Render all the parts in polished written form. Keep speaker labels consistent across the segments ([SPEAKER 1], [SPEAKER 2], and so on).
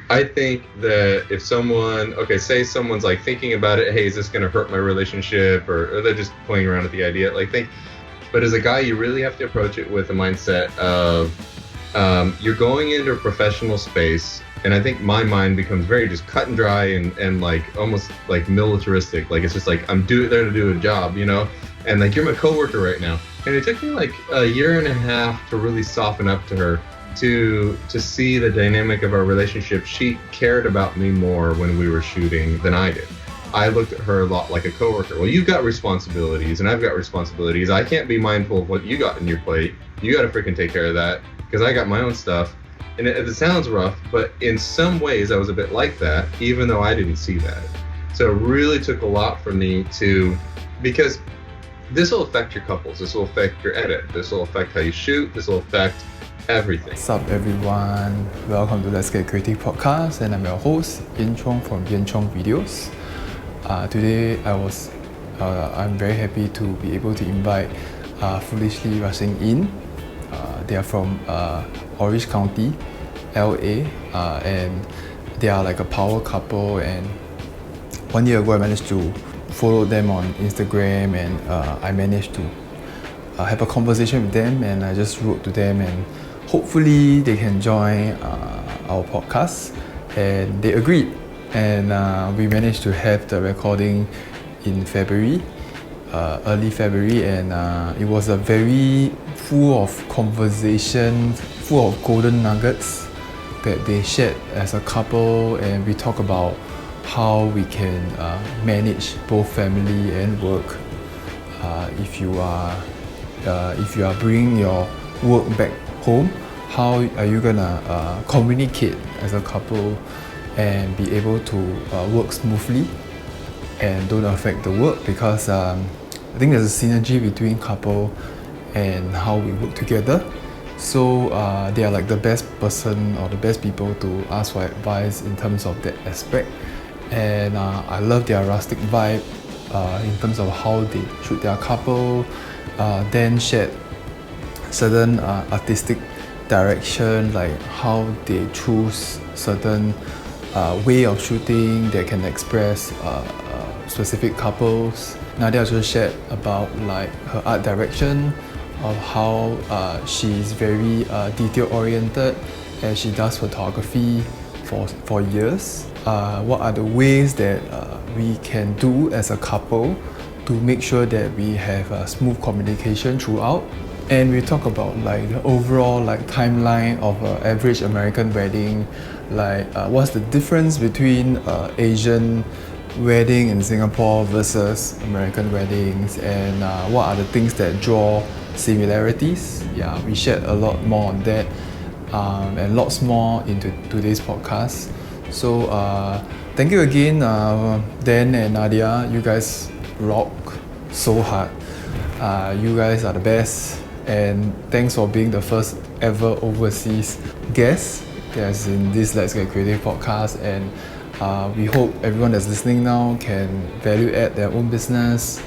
[SPEAKER 1] I think that if say someone's like thinking about it, hey, is this going to hurt my relationship, or they're just playing around with the idea, but as a guy, you really have to approach it with a mindset of you're going into a professional space, and I think my mind becomes very just cut and dry and like almost like militaristic. Like it's just like there to do a job, and like you're my coworker right now. And it took me like a year and a half to really soften up to her, to see the dynamic of our relationship. She cared about me more when we were shooting than I did. I looked at her a lot like a coworker. Well, you've got responsibilities and I've got responsibilities. I can't be mindful of what you got in your plate. You got to freaking take care of that because I got my own stuff. And it sounds rough, but in some ways I was a bit like that, even though I didn't see that. So it really took a lot for me because this will affect your couples. This will affect your edit. This will affect how you shoot. This will affect everything.
[SPEAKER 2] What's up, everyone? Welcome to Let's Get Creative podcast, and I'm your host, Yin Chong from Yin Chong Videos. Today, I'm very happy to be able to invite Foolishly Rushing In. They are from Orange County, LA, and they are like a power couple. And 1 year ago, I managed to follow them on Instagram, and I managed to have a conversation with them, and I just wrote to them, and hopefully they can join our podcast, and they agreed, and we managed to have the recording in February, early February, and it was a very full of conversation, full of golden nuggets that they shared as a couple, and we talk about how we can manage both family and work. If you are bringing your work back home, how are you gonna communicate as a couple and be able to work smoothly and don't affect the work? Because I think there's a synergy between couple and how we work together. So they are like the best person or the best people to ask for advice in terms of that aspect. And I love their rustic vibe in terms of how they shoot their couple, then shared certain artistic direction, like how they choose certain way of shooting that can express specific couples. Nadia also shared about like her art direction, of how she's very detail oriented and she does photography for years. What are the ways that we can do as a couple to make sure that we have a smooth communication throughout? And we talk about like the overall like timeline of an average American wedding, like what's the difference between Asian wedding in Singapore versus American weddings, and what are the things that draw similarities. Yeah, we shared a lot more on that, and lots more into today's podcast. So thank you again, Dan and Nadia. You guys rock so hard. You guys are the best, and thanks for being the first ever overseas guest that's in this Let's Get Creative podcast. And we hope everyone that's listening now can value add their own business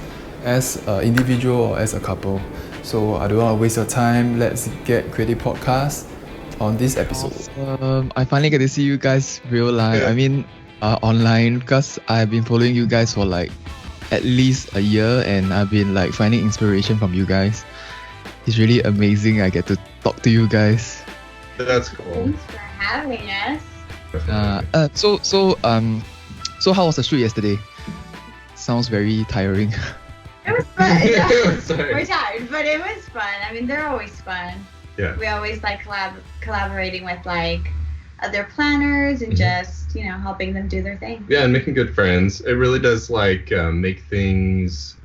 [SPEAKER 2] as an individual or as a couple. So I don't want to waste your time. Let's Get Creative podcast on this episode.
[SPEAKER 3] I finally get to see you guys real life. I mean, online, because I've been following you guys for like at least a year, and I've been like finding inspiration from you guys. It's really amazing. I get to talk to you guys.
[SPEAKER 1] That's cool.
[SPEAKER 4] Thanks for having us.
[SPEAKER 3] So how was the shoot yesterday? Sounds very tiring.
[SPEAKER 4] It was fun.
[SPEAKER 1] Sorry.
[SPEAKER 4] We're tired, but it was fun. I mean, they're always fun.
[SPEAKER 1] Yeah.
[SPEAKER 4] We always like collaborating with like other planners and just, helping them do their thing.
[SPEAKER 1] Yeah, and making good friends. It really does like make things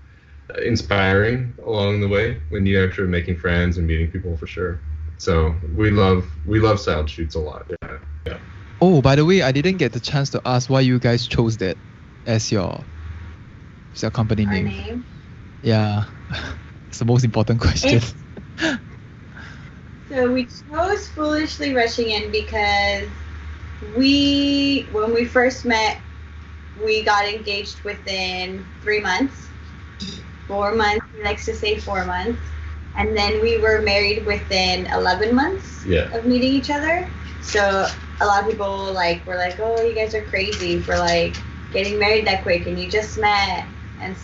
[SPEAKER 1] inspiring along the way when you're actually making friends and meeting people, for sure. So we love style shoots a lot. Yeah.
[SPEAKER 3] Oh, by the way, I didn't get the chance to ask why you guys chose that as your company
[SPEAKER 4] Our
[SPEAKER 3] name.
[SPEAKER 4] name.
[SPEAKER 3] Yeah, it's the most important question.
[SPEAKER 4] So we chose Foolishly Rushing In because when we first met, we got engaged within 3 months. 4 months, he likes to say 4 months. And then we were married within 11 months
[SPEAKER 1] Yeah.
[SPEAKER 4] of meeting each other. So a lot of people like were like, oh, you guys are crazy for like getting married that quick and you just met. And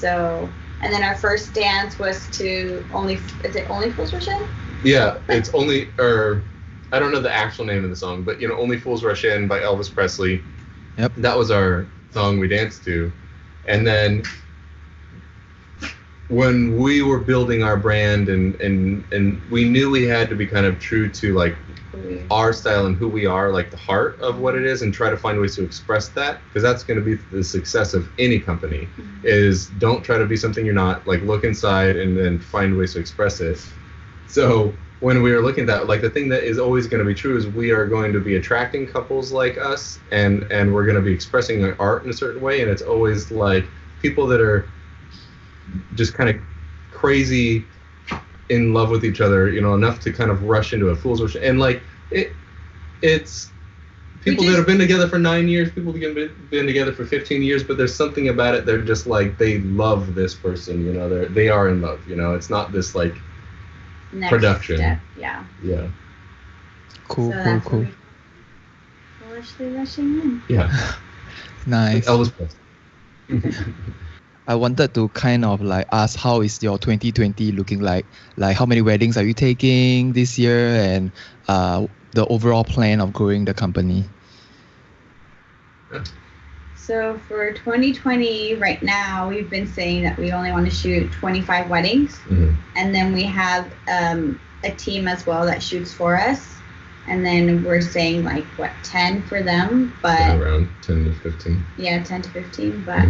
[SPEAKER 4] then our first dance was to is it Only Fools Rush In?
[SPEAKER 1] Yeah, it's I don't know the actual name of the song, but Only Fools Rush In by Elvis Presley.
[SPEAKER 3] Yep.
[SPEAKER 1] That was our song we danced to. And then when we were building our brand and we knew we had to be kind of true to like our style and who we are, like the heart of what it is, and try to find ways to express that, because that's going to be the success of any company. Is don't try to be something you're not. Like look inside and then find ways to express it. So when we were looking at that, like the thing that is always going to be true is we are going to be attracting couples like us, and we're going to be expressing our art in a certain way, and it's always like people that are just kind of crazy in love with each other, enough to kind of rush into a fool's rush. And like it's people that have been together for 9 years, people that have been together for 15 years, but there's something about it. They're just like, they love this person, they are in love, it's not this like
[SPEAKER 4] next
[SPEAKER 1] production
[SPEAKER 4] step. Yeah
[SPEAKER 3] Cool,
[SPEAKER 4] so
[SPEAKER 3] cool.
[SPEAKER 4] foolishly rushing in.
[SPEAKER 1] Yeah.
[SPEAKER 3] Nice.
[SPEAKER 1] Elvis Presley.
[SPEAKER 3] I wanted to kind of like ask, how is your 2020 looking like? Like how many weddings are you taking this year, and the overall plan of growing the company?
[SPEAKER 4] So for 2020, right now, we've been saying that we only want to shoot 25 weddings. And then we have a team as well that shoots for us. And then we're saying like, 10 for them? But
[SPEAKER 1] around 10 to 15.
[SPEAKER 4] Yeah, 10 to 15. But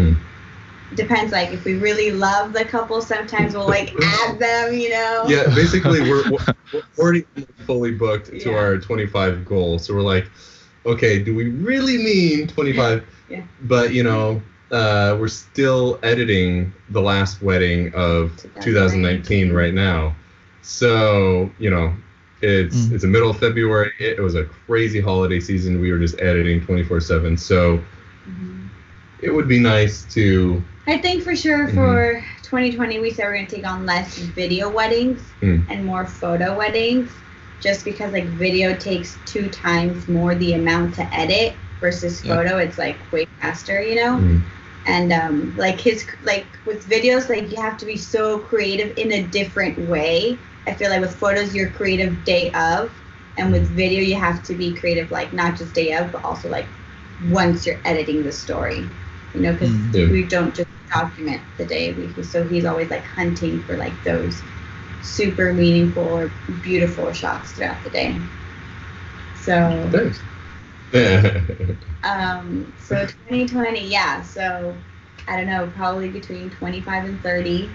[SPEAKER 4] depends, like if we really love the couple, sometimes we'll like add them,
[SPEAKER 1] Yeah, basically we're already fully booked to our 25 goal. So we're like, okay, do we really mean 25?
[SPEAKER 4] Yeah.
[SPEAKER 1] But we're still editing the last wedding of 2019 right now. So, it's the middle of February. It was a crazy holiday season. We were just editing 24/7. So it would be nice to,
[SPEAKER 4] I think for sure for 2020, we said we're going to take on less video weddings and more photo weddings, just because like video takes 2 times more the amount to edit versus photo. It's like way faster, and like with videos, like you have to be so creative in a different way. I feel like with photos you're creative day of, and with video you have to be creative like not just day of, but also like once you're editing the story, because we don't just document the day. So he's always like hunting for like those super meaningful or beautiful shots throughout the day. So
[SPEAKER 1] thanks.
[SPEAKER 4] So 2020, so I don't know, probably between 25 and 30.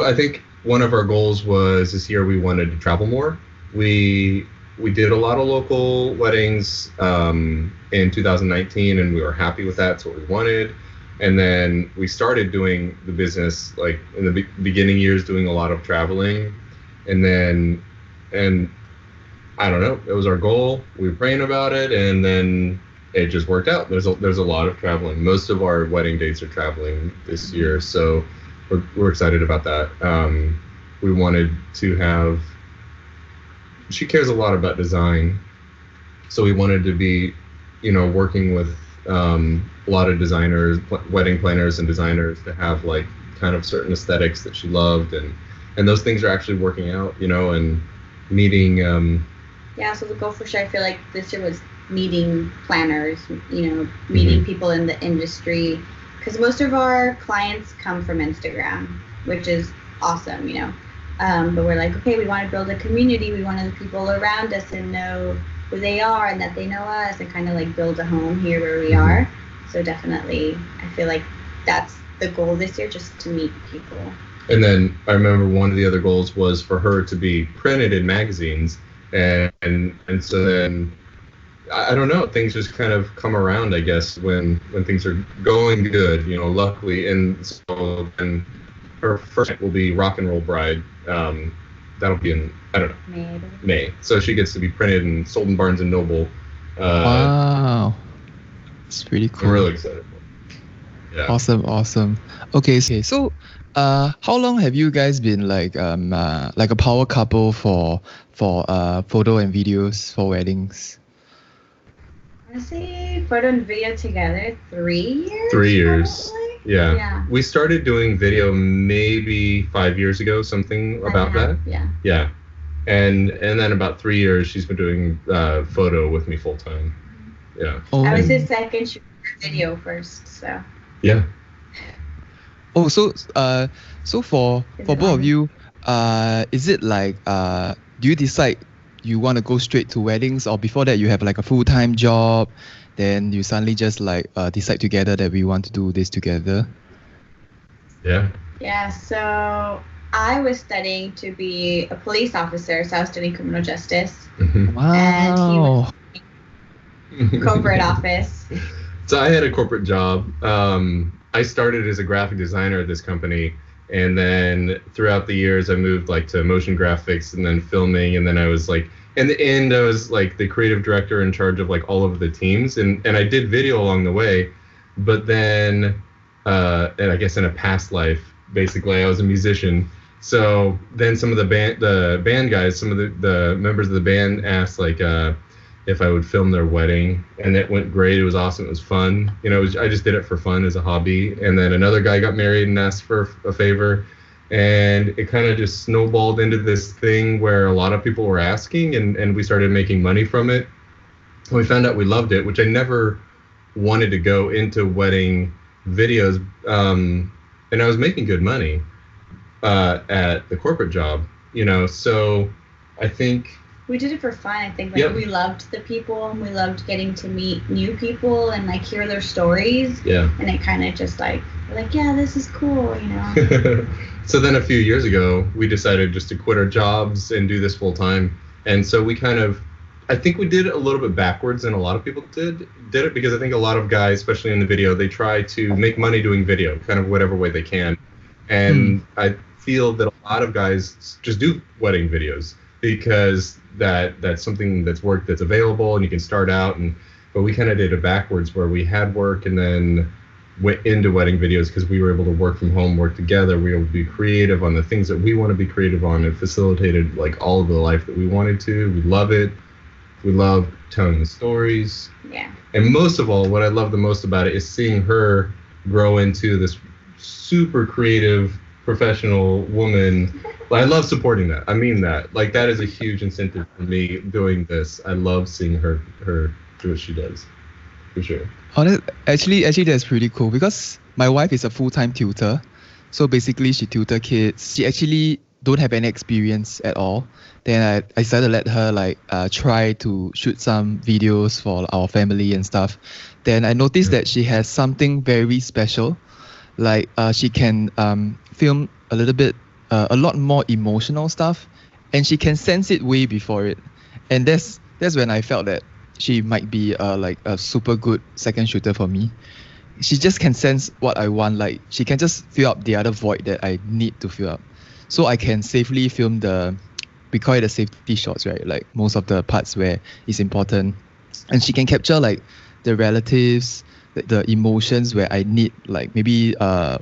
[SPEAKER 1] I think one of our goals was this year we wanted to travel more. We did a lot of local weddings in 2019, and we were happy with that. It's what we wanted. And then we started doing the business like in the beginning years, doing a lot of traveling. And I don't know, it was our goal. We were praying about it, and then it just worked out. There's a lot of traveling. Most of our wedding dates are traveling this year, so we're excited about that. We wanted to have. She cares a lot about design, so we wanted to be, working with a lot of designers, wedding planners and designers, to have like kind of certain aesthetics that she loved, and those things are actually working out, and meeting.
[SPEAKER 4] So the goal for sure, I feel like this year was meeting planners, meeting people in the industry, because most of our clients come from Instagram, which is awesome, but we're like, okay, we want to build a community. We want the people around us to know who they are and that they know us, and kind of like build a home here where we are. So definitely, I feel like that's the goal this year, just to meet people.
[SPEAKER 1] And then I remember one of the other goals was for her to be printed in magazines, and so then I don't know, things just kind of come around, I guess, when things are going good, luckily. And so then her first will be Rock and Roll Bride. That'll be in, I don't know, May. So she gets to be printed and sold in Barnes and Noble.
[SPEAKER 3] Wow, it's pretty cool.
[SPEAKER 1] I'm really excited for it. Yeah.
[SPEAKER 3] Awesome. Okay, so how long have you guys been like a power couple for for photo and videos for weddings?
[SPEAKER 4] Honestly, photo and video together, 3 years.
[SPEAKER 1] 3 years.
[SPEAKER 4] Probably?
[SPEAKER 1] Yeah. We started doing video maybe 5 years ago, something about that. Yeah. And then about 3 years, she's been doing photo with me full time. Yeah.
[SPEAKER 4] Oh. I was his second shooter video first, so.
[SPEAKER 1] Yeah.
[SPEAKER 3] Oh, so for both of you, is it like do you decide you want to go straight to weddings, or before that you have like a full-time job, then you suddenly just like decide together that we want to do this together?
[SPEAKER 4] Yeah, so I was studying to be a police officer, so I was studying criminal justice.
[SPEAKER 3] Wow.
[SPEAKER 4] And he was in corporate office.
[SPEAKER 1] So I had a corporate job. I started as a graphic designer at this company, and then throughout the years I moved like to motion graphics and then filming, and then I was like, in the end I was like the creative director in charge of like all of the teams, and I did video along the way. But then and I guess in a past life, basically I was a musician. So then some of the band guys, some of the members of the band asked like if I would film their wedding, and it went great. It was awesome. It was fun. You know, I just did it for fun as a hobby. And then another guy got married and asked for a favor, and it kind of just snowballed into this thing where a lot of people were asking, and we started making money from it. And we found out we loved it, which I never wanted to go into wedding videos. And I was making good money at the corporate job, you know, so I think
[SPEAKER 4] we did it for fun. I think like we loved the people, and we loved getting to meet new people and like hear their stories.
[SPEAKER 1] Yeah.
[SPEAKER 4] And it kind of just like, we're like, yeah, this is cool, you know.
[SPEAKER 1] So then a few years ago, we decided just to quit our jobs and do this full time. And so we kind of, I think we did it a little bit backwards than a lot of people did it, because I think a lot of guys, especially in the video, they try to make money doing video, kind of whatever way they can. And I feel that a lot of guys just do wedding videos because that's something that's work that's available and you can start out. But we kind of did it backwards, where we had work and then went into wedding videos because we were able to work from home, work together. We were able to be creative on the things that we want to be creative on. It facilitated like all of the life that we wanted to. We love it. We love telling the stories.
[SPEAKER 4] Yeah.
[SPEAKER 1] And most of all, what I love the most about it is seeing her grow into this super creative, professional woman. I love supporting that. I mean that. Like, that is a huge incentive for me doing this. I love seeing her do what she does, for sure.
[SPEAKER 3] Actually, that's pretty cool, because my wife is a full-time tutor. So basically, she tutor kids. She actually don't have any experience at all. Then I decided to let her like try to shoot some videos for our family and stuff. Then I noticed that she has something very special. Like she can film a little bit, a lot more emotional stuff, and she can sense it way before it. And that's when I felt that she might be like a super good second shooter for me. She just can sense what I want. Like, she can just fill up the other void that I need to fill up. So I can safely film we call it the safety shots, right? Like most of the parts where it's important. And she can capture like the relatives, the emotions where I need, like maybe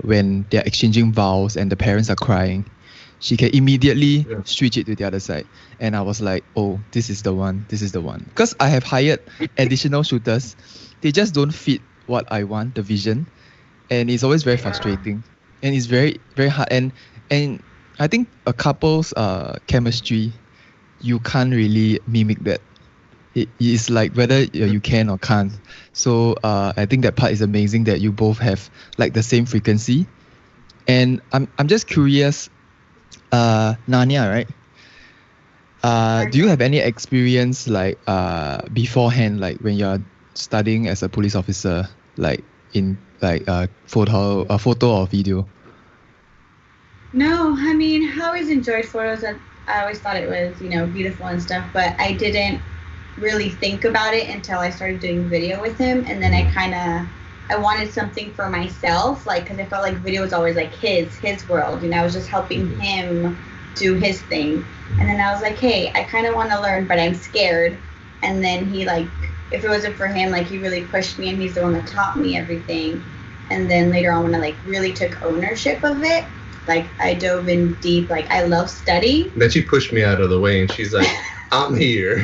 [SPEAKER 3] when they're exchanging vows and the parents are crying. She can immediately switch it to the other side. And I was like, oh, this is the one. Because I have hired additional shooters. They just don't fit what I want, the vision. And it's always very frustrating. And it's very, very hard. And I think a couple's chemistry, you can't really mimic that. It is like whether you can or can't. So I think that part is amazing, that you both have like the same frequency. And I'm just curious, Nania, right? Do you have any experience like beforehand, like when you're studying as a police officer, like in like photo or video?
[SPEAKER 4] No, I mean, I always enjoyed photos. I always thought it was, beautiful and stuff, but I didn't really think about it until I started doing video with him. And then I wanted something for myself, like, because I felt like video was always like his world, I was just helping him do his thing. And then I was like, hey, I kind of want to learn, but I'm scared. And then he, like, if it wasn't for him, like, he really pushed me, and he's the one that taught me everything. And then later on, when I like really took ownership of it, like I dove in deep. Like I love studying.
[SPEAKER 1] Then she pushed me out of the way and she's like, I'm here.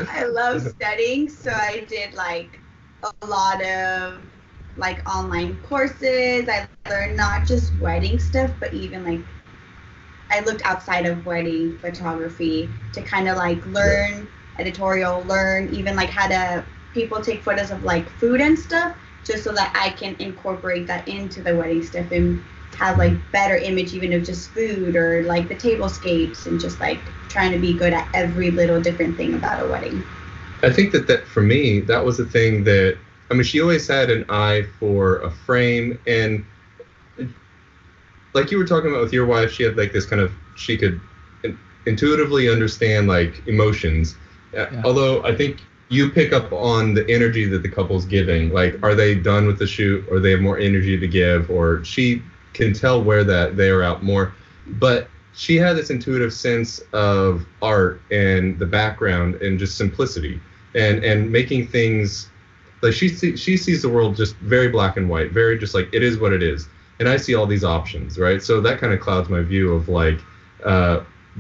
[SPEAKER 4] I love studying, so I did like a lot of like online courses. I learned not just wedding stuff, but even like I looked outside of wedding photography to kind of like learn editorial, learn even like how to people take photos of like food and stuff, just so that I can incorporate that into the wedding stuff and have like better image even of just food or like the tablescapes and just like trying to be good at every little different thing about a wedding.
[SPEAKER 1] I think that for me, that was the thing that, I mean, she always had an eye for a frame, and like you were talking about with your wife, she had like this kind of, she could intuitively understand like emotions. Although I think you pick up on the energy that the couple's giving. Like, are they done with the shoot, or they have more energy to give, or she can tell where that they are out more. But she had this intuitive sense of art and the background and just simplicity and making things like she sees the world just very black and white, very just like it is what it is. And I see all these options, right? So that kind of clouds my view of like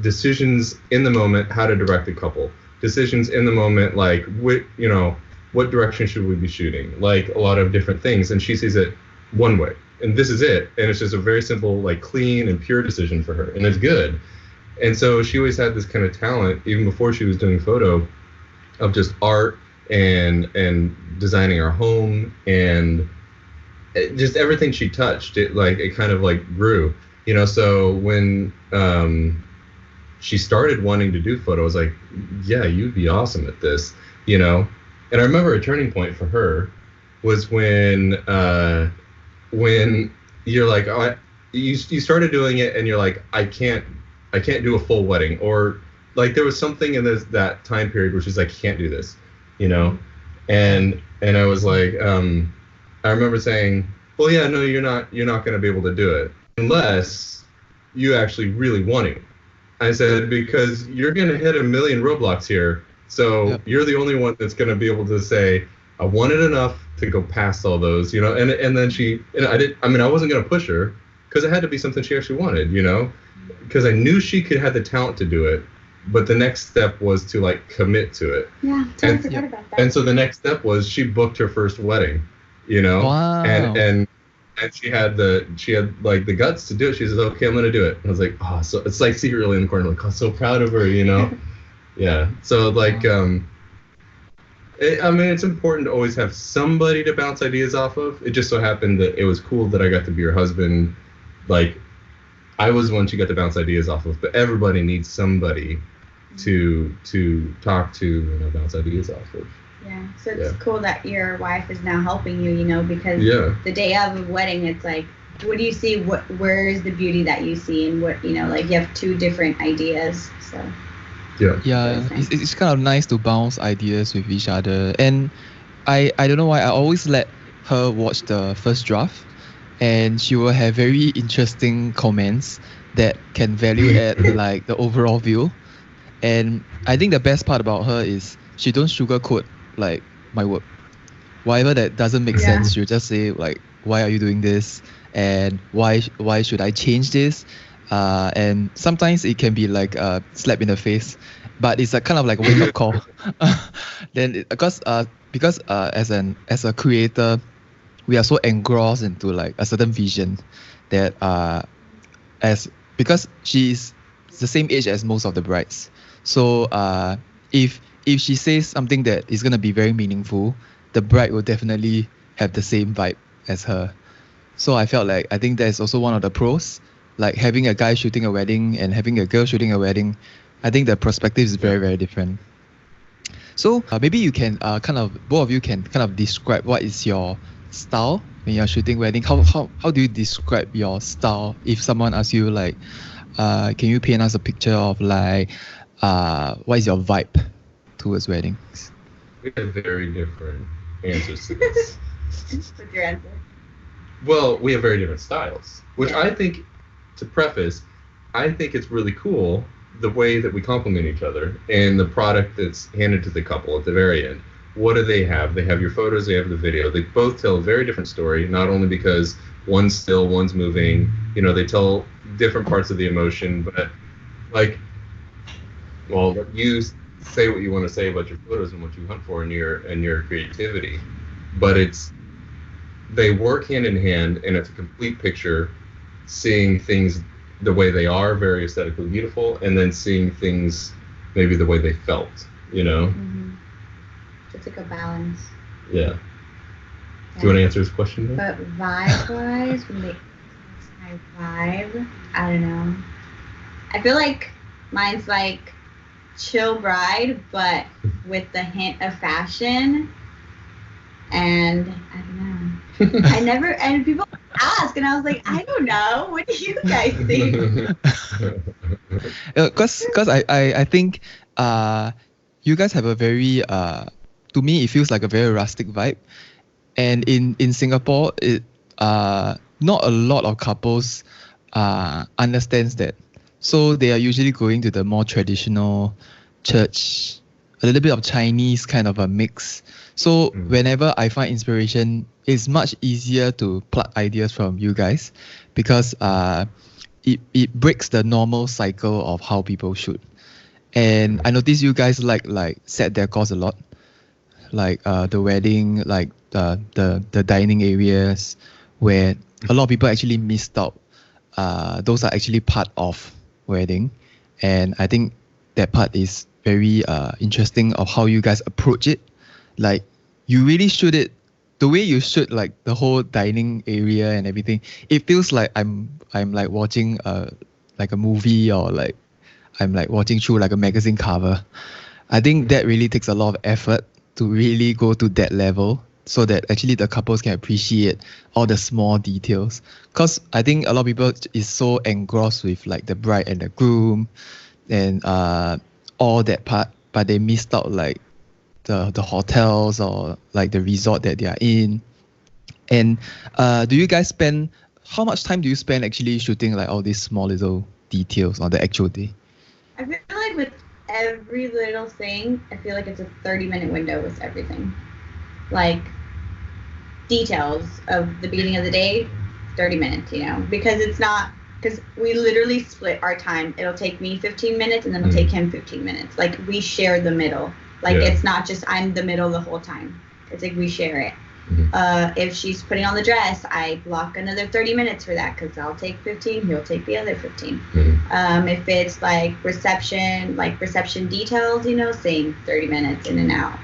[SPEAKER 1] decisions in the moment, how to direct a couple. Decisions in the moment, like what direction should we be shooting? Like a lot of different things, and she sees it one way, and this is it, and it's just a very simple, like clean and pure decision for her, and it's good. And so she always had this kind of talent, even before she was doing photo, of just art and designing our home, and just everything she touched, it kind of like grew, So when she started wanting to do photo, I was like, yeah, you'd be awesome at this, And I remember a turning point for her was when you're like, you started doing it, and you're like, I can't do a full wedding, or like there was something in that time period where she's like, can't do this, and I was like, I remember saying, well, yeah, no, you're not going to be able to do it unless you actually really want to. I said, because you're going to hit a million roadblocks here. So You're the only one that's going to be able to say, I wanted enough to go past all those, and then I wasn't going to push her because it had to be something she actually wanted, because I knew she could have the talent to do it. But the next step was to like commit to it.
[SPEAKER 4] Yeah, totally forgot about that.
[SPEAKER 1] And so the next step was she booked her first wedding,
[SPEAKER 3] Wow.
[SPEAKER 1] And she had like the guts to do it. She says, okay, I'm going to do it. And I was like, oh, so it's like secretly in the corner, like, oh, so proud of her, Yeah. So like, it's important to always have somebody to bounce ideas off of. It just so happened that it was cool that I got to be her husband. Like, I was one she got to bounce ideas off of, but everybody needs somebody to talk to, bounce ideas off of.
[SPEAKER 4] Yeah, so it's cool that your wife is now helping you, because the day of a wedding, it's like, what do you see? Where is the beauty that you see, and what, like you have two different ideas, so.
[SPEAKER 3] Yeah, it's kind of nice to bounce ideas with each other, and I don't know why I always let her watch the first draft, and she will have very interesting comments that can value add like the overall view. And I think the best part about her is she don't sugarcoat like my work. Whatever that doesn't make sense, she'll just say like, why are you doing this, and why should I change this? And sometimes it can be like a slap in the face, but it's a kind of like a wake up call. Then because as a creator, we are so engrossed into like a certain vision that because she's the same age as most of the brides. So if she says something that is gonna be very meaningful, the bride will definitely have the same vibe as her. So I think that is also one of the pros. Like having a guy shooting a wedding and having a girl shooting a wedding, I think the perspective is very, very different. So maybe you can both of you can kind of describe what is your style when you're shooting wedding. How do you describe your style if someone asks you like, can you paint us a picture of like, what is your vibe towards weddings?
[SPEAKER 1] We have very different answers to this.
[SPEAKER 4] What's your answer?
[SPEAKER 1] Well, we have very different styles, which I think, to preface, I think it's really cool the way that we complement each other and the product that's handed to the couple at the very end. what do they have? They have your photos, they have the video. They both tell a very different story, not only because one's still, one's moving. You know, they tell different parts of the emotion, but like, well, you say what you want to say about your photos and what you hunt for in your creativity, but they work hand in hand, and it's a complete picture, seeing things the way they are, very aesthetically beautiful, and then seeing things maybe the way they felt, you know?
[SPEAKER 4] Mm-hmm. It's like a balance.
[SPEAKER 1] Yeah. Do you want to answer this question?
[SPEAKER 4] But vibe-wise, my vibe, I don't know. I feel like mine's like chill bride, but with the hint of fashion. And I don't know. And people ask, and I was like, I don't know. What do you guys think?
[SPEAKER 3] Because I think you guys have a very to me it feels like a very rustic vibe, and in Singapore it not a lot of couples understands that, so they are usually going to the more traditional church, a little bit of Chinese kind of a mix. So whenever I find inspiration, it's much easier to pluck ideas from you guys, because it breaks the normal cycle of how people shoot. And I notice you guys like set decors a lot, like the wedding, like the dining areas, where a lot of people actually missed out. Those are actually part of wedding, and I think that part is very interesting of how you guys approach it. Like, you really shoot it the way you shoot, like the whole dining area and everything. It feels like I'm like watching like a movie, or like I'm like watching through like a magazine cover. I think that really takes a lot of effort to really go to that level, so that actually the couples can appreciate all the small details. Because I think a lot of people is so engrossed with like the bride and the groom and all that part, but they missed out like the hotels or like the resort that they are in. And do you guys spend, how much time do you spend actually shooting like all these small little details on the actual day?
[SPEAKER 4] I feel like with every little thing, I feel like it's a 30-minute window with everything. Like, details of the beginning of the day, 30 minutes, you know, because we literally split our time. It'll take me 15 minutes and then it'll take him 15 minutes. Like, we share the middle. Like, it's not just I'm the middle the whole time. It's like we share it. If she's putting on the dress, I block another 30 minutes for that, because I'll take 15, he'll take the other 15. If it's like reception details, you know, same 30 minutes in and out.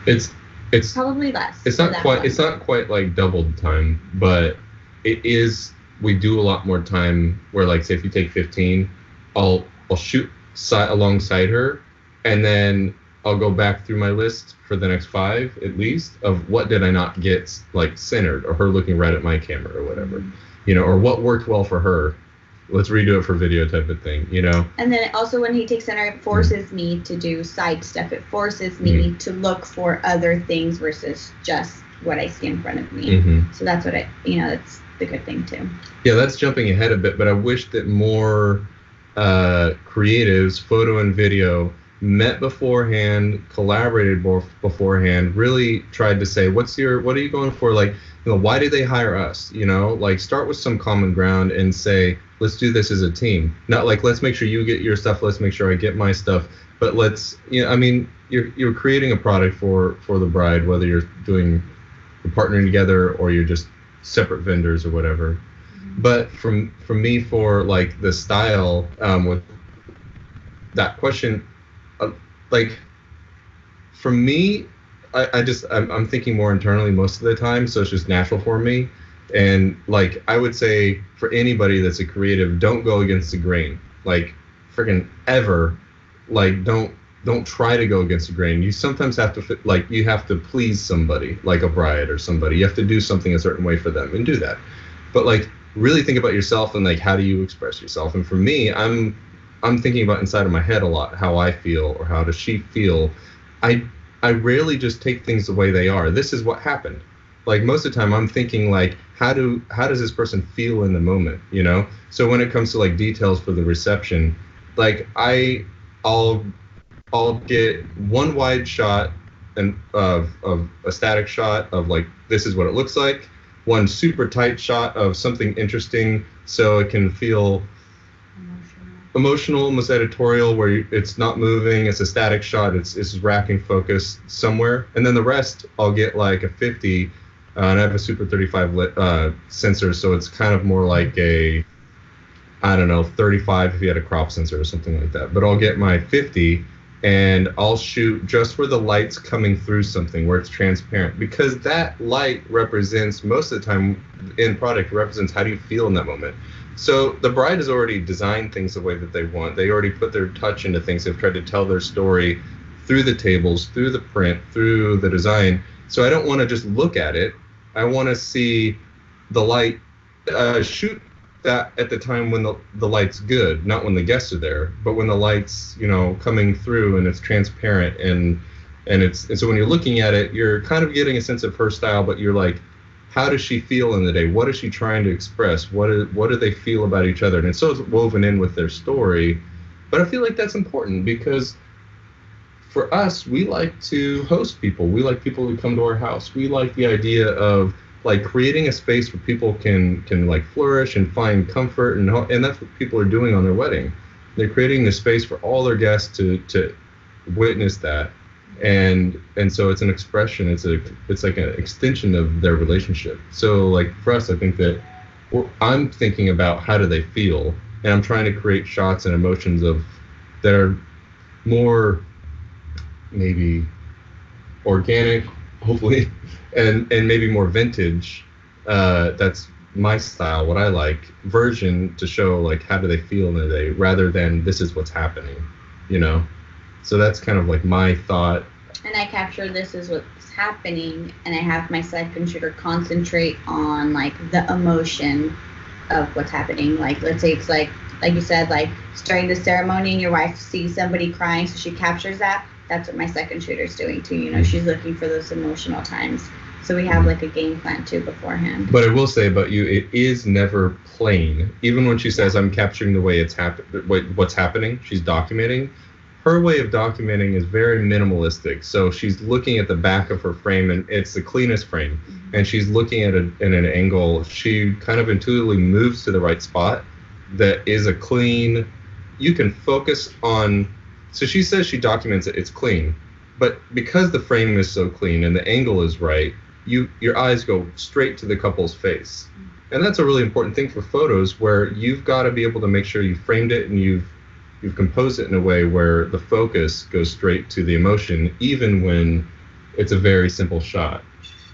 [SPEAKER 1] It's
[SPEAKER 4] probably less.
[SPEAKER 1] It's not quite like double the time, but it is. We do a lot more time where, like, say if you take 15, I'll shoot alongside her, and then I'll go back through my list for the next 5 at least of what did I not get like centered, or her looking right at my camera or whatever, you know, or what worked well for her. Let's redo it for video type of thing, you know. And
[SPEAKER 4] then also when he takes center, it forces me to do side stuff. It forces me to look for other things versus just what I see in front of me. So that's what that's the good thing too.
[SPEAKER 1] Yeah, that's jumping ahead a bit, but I wish that more creatives, photo and video, met beforehand, collaborated beforehand, really tried to say, what are you going for? Like, you know, why did they hire us? You know, like, start with some common ground and say, let's do this as a team. Not like, let's make sure you get your stuff, let's make sure I get my stuff. But let's, you know, I mean, you're creating a product for the bride, whether you're partnering together or you're just separate vendors or whatever. But from me, for like the style, with that question, like, for me, I'm thinking more internally most of the time, so it's just natural for me. And like, I would say for anybody that's a creative, don't go against the grain. Like, freaking ever, like, don't try to go against the grain. You sometimes have to you have to please somebody, like a bride or somebody. You have to do something a certain way for them, and do that. But like, really think about yourself and like, how do you express yourself? And for me, I'm thinking about inside of my head a lot, how I feel or how does she feel. I rarely just take things the way they are. This is what happened. Like, most of the time I'm thinking like, how does this person feel in the moment, you know? So when it comes to like details for the reception, like I'll get one wide shot of a static shot of like this is what it looks like, one super tight shot of something interesting so it can feel emotional, almost editorial, where it's not moving, it's a static shot, it's racking focus somewhere, and then the rest I'll get like a 50, and I have a super 35 sensor, so it's kind of more like a, I don't know, 35 if you had a crop sensor or something like that, but I'll get my 50 and I'll shoot just where the light's coming through something, where it's transparent, because that light represents, most of the time in product, represents how do you feel in that moment. So the bride has already designed things the way that they want. They already put their touch into things. They've tried to tell their story through the tables, through the print, through the design. So I don't want to just look at it. I want to see the light, shoot that at the time when the light's good, not when the guests are there, but when the light's, you know, coming through and it's transparent and so when you're looking at it, you're kind of getting a sense of her style, but you're like, how does she feel in the day? What is she trying to express? What do they feel about each other? And it's so woven in with their story. But I feel like that's important because for us, we like to host people. We like people to come to our house. We like the idea of like creating a space where people can like flourish and find comfort, and that's what people are doing on their wedding. They're creating a space for all their guests to witness that. And so it's an expression, it's like an extension of their relationship. So like for us, I think that I'm thinking about how do they feel, and I'm trying to create shots and emotions that are more maybe organic, hopefully, and maybe more vintage. That's my style, what I like, version to show like how do they feel in the day, rather than this is what's happening, you know. So that's kind of like my thought.
[SPEAKER 4] And I capture this as what's happening, and I have my second shooter concentrate on like the emotion of what's happening. Like let's say it's like you said, like starting the ceremony and your wife sees somebody crying, so she captures that. That's what my second shooter's doing too. You know, she's looking for those emotional times. So we have like a game plan too beforehand.
[SPEAKER 1] But I will say about you, it is never plain. Even when she says I'm capturing the way what's happening, she's documenting. Her way of documenting is very minimalistic. So she's looking at the back of her frame, and it's the cleanest frame. Mm-hmm. And she's looking at it in an angle. She kind of intuitively moves to the right spot that is a clean, you can focus on. So she says she documents it, it's clean. But because the frame is so clean and the angle is right, your eyes go straight to the couple's face. And that's a really important thing for photos, where you've got to be able to make sure you framed it and you've composed it in a way where the focus goes straight to the emotion, even when it's a very simple shot.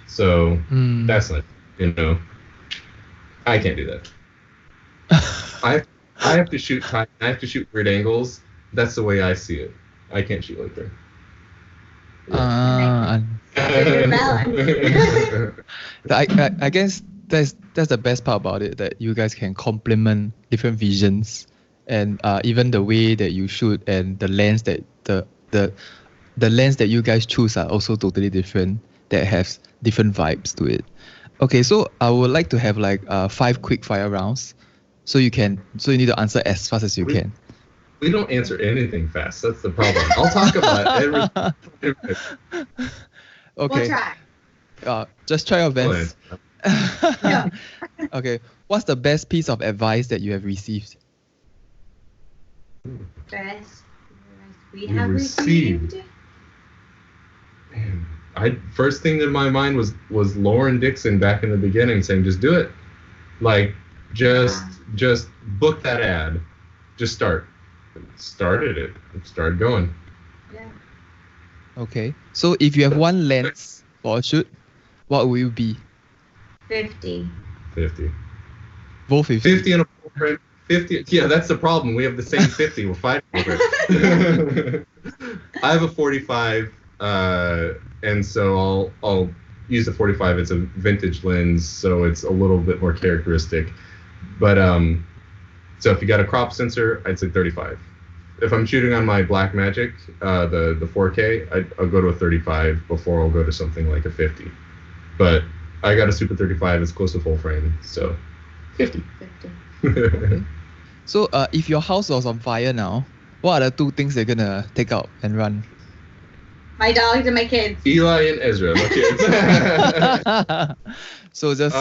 [SPEAKER 1] So that's not, you know, I can't do that. I have to shoot tight. I have to shoot weird angles. That's the way I see it. I can't shoot like that.
[SPEAKER 3] I guess that's the best part about it, that you guys can complement different visions, and even the way that you shoot and the lens that the lens that you guys choose are also totally different, that has different vibes to it. Okay, so I would like to have like 5 quick fire rounds, so you need to answer as fast as you can.
[SPEAKER 1] We don't answer anything fast. That's the problem. I'll talk about everything.
[SPEAKER 3] Okay.
[SPEAKER 4] We'll try.
[SPEAKER 3] Just try your best.
[SPEAKER 4] No.
[SPEAKER 3] Okay. What's the best piece of advice that you have received?
[SPEAKER 4] Best we have received.
[SPEAKER 1] Man, first thing in my mind was Lauren Dixon back in the beginning saying, just do it. Like, just book that ad. Just start. Started it. Started going.
[SPEAKER 4] Yeah.
[SPEAKER 3] Okay. So if you have one lens for a shoot, what will you be?
[SPEAKER 4] 50.
[SPEAKER 1] 50.
[SPEAKER 3] Both 50.
[SPEAKER 1] 50 and a full frame. 50. Yeah, that's the problem. We have the same 50. We're fighting over it. I have a 45, and so I'll use the 45. It's a vintage lens, so it's a little bit more characteristic. But so if you got a crop sensor, I'd say 35. If I'm shooting on my Blackmagic, the 4K, I'll go to a 35 before I'll go to something like a 50. But I got a Super 35, it's close to full frame, so 50.
[SPEAKER 4] 50.
[SPEAKER 3] Okay. So if your house was on fire now, what are the 2 things you're gonna take out and run?
[SPEAKER 4] My dogs and my kids.
[SPEAKER 1] Eli and Ezra, my kids.
[SPEAKER 3] So just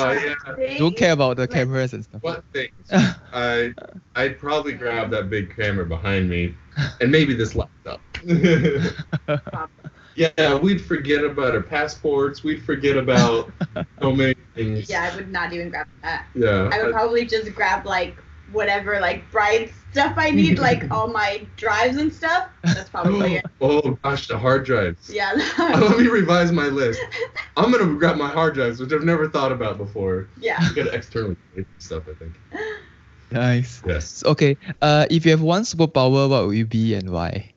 [SPEAKER 3] don't care about the cameras and stuff.
[SPEAKER 1] What things? I'd probably grab that big camera behind me, and maybe this laptop. Yeah, we'd forget about our passports. We'd forget about so many things.
[SPEAKER 4] Yeah, I would not even grab that.
[SPEAKER 1] Yeah.
[SPEAKER 4] I would probably just grab like whatever like bright stuff I need, like all my drives and stuff. That's probably it.
[SPEAKER 1] Oh gosh, the hard drives.
[SPEAKER 4] Yeah.
[SPEAKER 1] Let me revise my list. I'm gonna grab my hard drives, which I've never thought about before.
[SPEAKER 4] Yeah.
[SPEAKER 1] You gotta externally create stuff, I think.
[SPEAKER 3] Nice.
[SPEAKER 1] Yes.
[SPEAKER 3] Okay. If you have one superpower, what will you be and why?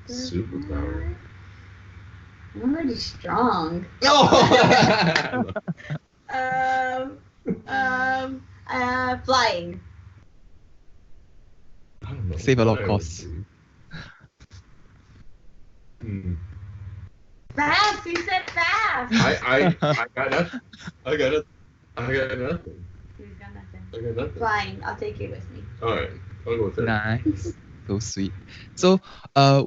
[SPEAKER 1] Superpower.
[SPEAKER 4] I'm already strong.
[SPEAKER 1] No.
[SPEAKER 4] Flying.
[SPEAKER 1] I don't know.
[SPEAKER 3] Save a lot of costs.
[SPEAKER 4] Fast. You said fast.
[SPEAKER 1] I got nothing. I got nothing.
[SPEAKER 4] He's got nothing.
[SPEAKER 1] I got nothing.
[SPEAKER 4] Flying. I'll take it with me.
[SPEAKER 1] All right, I'll go with that.
[SPEAKER 3] Nice. So sweet. So,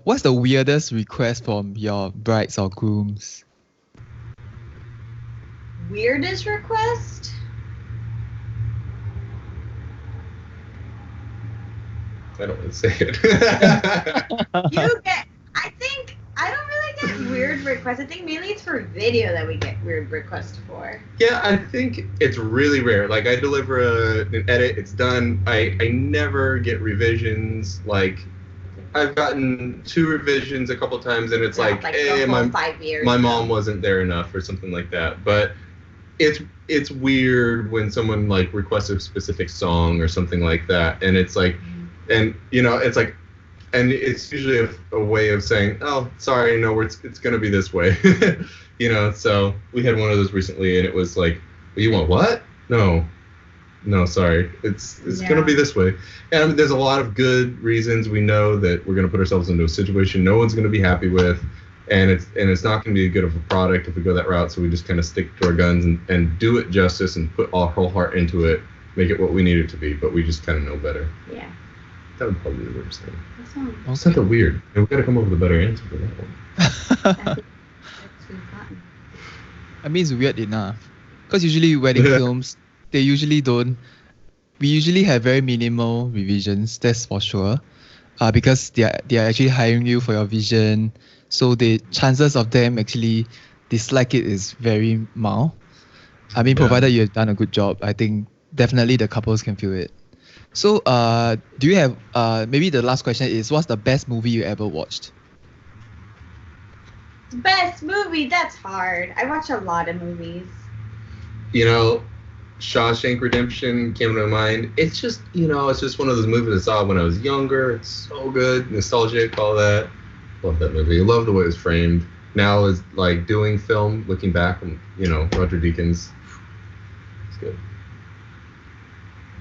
[SPEAKER 3] what's the weirdest request from your brides or grooms?
[SPEAKER 4] Weirdest request?
[SPEAKER 1] I don't want to say it.
[SPEAKER 4] I don't really get weird requests. I think mainly it's for video that we get weird requests for.
[SPEAKER 1] Yeah, I think it's really rare. Like I deliver an edit, it's done. I never get revisions. Like I've gotten 2 revisions a couple times, and it's like hey, my
[SPEAKER 4] 5 years.
[SPEAKER 1] My mom wasn't there enough, or something like that. But it's weird when someone like requests a specific song or something like that, and it's like, and you know, it's like. And it's usually a way of saying, oh, sorry, no, it's going to be this way. You know, so we had one of those recently, and it was like, you want what? No, sorry. It's going to be this way. And I mean, there's a lot of good reasons. We know that we're going to put ourselves into a situation no one's going to be happy with, and it's not going to be good of a product if we go that route. So we just kind of stick to our guns and do it justice and put our whole heart into it, make it what we need it to be. But we just kind of know better.
[SPEAKER 4] Yeah.
[SPEAKER 1] That would probably be the weirdest thing.
[SPEAKER 4] Okay.
[SPEAKER 1] It's not that weird. We've got to come up with a better answer for that one.
[SPEAKER 3] I mean, it's weird enough. Because usually wedding films, we usually have very minimal revisions, that's for sure. Because they are actually hiring you for your vision. So the chances of them actually dislike it is very mild. I mean, provided you have done a good job, I think definitely the couples can feel it. So, do you have, maybe the last question is, what's the best movie you ever watched?
[SPEAKER 4] Best movie? That's hard. I watch a lot of movies.
[SPEAKER 1] You know, Shawshank Redemption came to mind. It's just, you know, it's just one of those movies I saw when I was younger. It's so good, nostalgic, all that. Love that movie. Love the way it was framed. Now is like doing film, looking back, and you know, Roger Deakins. It's good.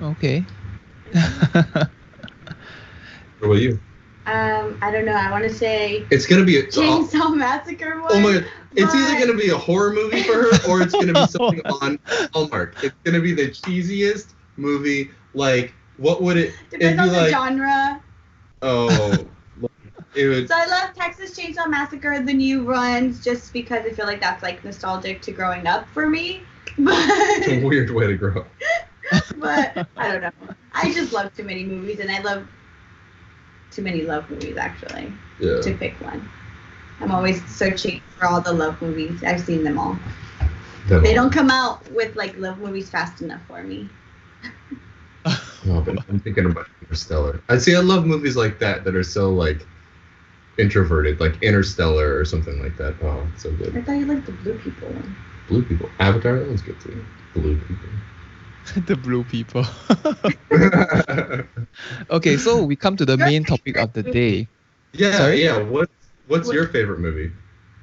[SPEAKER 3] Okay.
[SPEAKER 1] What about you?
[SPEAKER 4] I don't know. I want to say
[SPEAKER 1] it's gonna be a
[SPEAKER 4] Chainsaw Massacre one.
[SPEAKER 1] Oh my god! It's either gonna be a horror movie for her, or it's gonna be something on Hallmark. It's gonna be the cheesiest movie. Like, what would it?
[SPEAKER 4] Depends on the genre.
[SPEAKER 1] Oh. It would,
[SPEAKER 4] so I love Texas Chainsaw Massacre, the new runs, just because I feel like that's like nostalgic to growing up for me. But
[SPEAKER 1] it's a weird way to grow up.
[SPEAKER 4] But I don't know. I just love too many movies, and I love too many love movies actually.
[SPEAKER 1] Yeah.
[SPEAKER 4] To pick one. I'm always searching for all the love movies. I've seen them all. They don't come out with like love movies fast enough for me.
[SPEAKER 1] No, but I'm thinking about Interstellar. I love movies like that are so like introverted, like Interstellar or something like that. Oh, it's so good.
[SPEAKER 4] I thought you liked the Blue People one.
[SPEAKER 1] Blue People. Avatar, that one's good too. Blue People.
[SPEAKER 3] The blue people. Okay, so we come to the main topic of the day.
[SPEAKER 1] Yeah,
[SPEAKER 3] sorry?
[SPEAKER 1] Yeah. What's your favorite movie?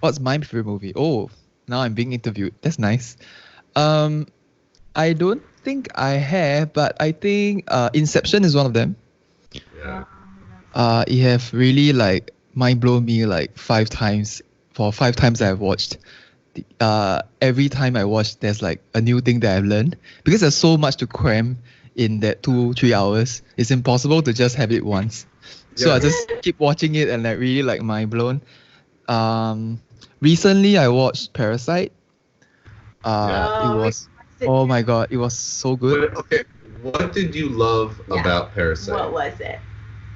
[SPEAKER 3] What's my favorite movie? Oh, now I'm being interviewed. That's nice. I don't think I have, but I think Inception is one of them.
[SPEAKER 1] Yeah.
[SPEAKER 3] It have really like mind blown me like 5 times. For 5 times I've watched. Every time I watch, there's like a new thing that I've learned, because there's so much to cram in that 2-3 hours. It's impossible to just have it once. So I just keep watching it and like really like mind blown. Recently I watched Parasite.
[SPEAKER 1] Yeah.
[SPEAKER 3] It was, oh my god, it was so good.
[SPEAKER 1] But, okay, what did you love about Parasite?
[SPEAKER 4] What was it?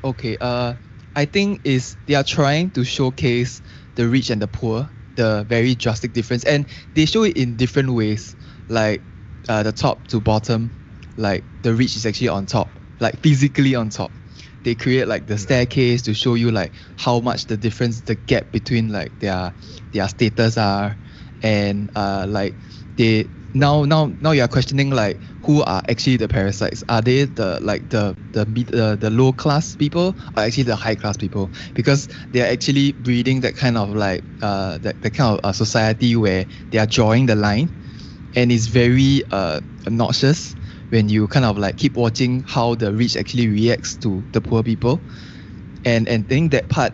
[SPEAKER 3] Okay, I think is they are trying to showcase the rich and the poor, the very drastic difference, and they show it in different ways, like the top to bottom, like the rich is actually on top, like physically on top. They create like the staircase to show you like how much the difference, the gap between like their status are, and like they now you are questioning like who are actually the parasites. Are they the like the low class people, or actually the high class people? Because they are actually breeding that kind of like that kind of society where they are drawing the line, and it's very obnoxious when you kind of like keep watching how the rich actually reacts to the poor people, and think that part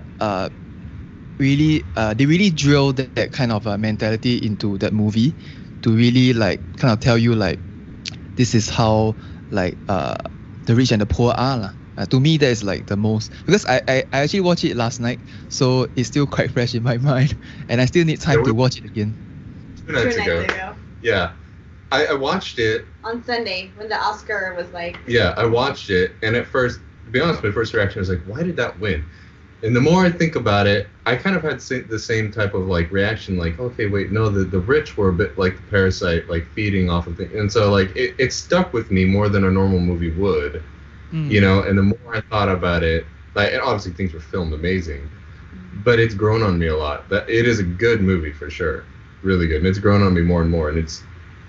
[SPEAKER 3] really they really drill that kind of mentality into that movie to really like kind of tell you like this is how like the rich and the poor are lah. To me that is like the most, because I actually watched it last night, so it's still quite fresh in my mind, and I still need time to watch it again.
[SPEAKER 1] 2 nights ago. Yeah. I watched it
[SPEAKER 4] on Sunday when the Oscar was like.
[SPEAKER 1] Yeah, I watched it, and at first, to be honest, my first reaction was like, why did that win? And the more I think about it, I kind of had the same type of like reaction, like, okay, wait, no, the rich were a bit like the parasite, like feeding off of things. And so like it stuck with me more than a normal movie would, you know, and the more I thought about it, like, and obviously things were filmed amazing, but it's grown on me a lot. That it is a good movie for sure, really good. And it's grown on me more and more, and it's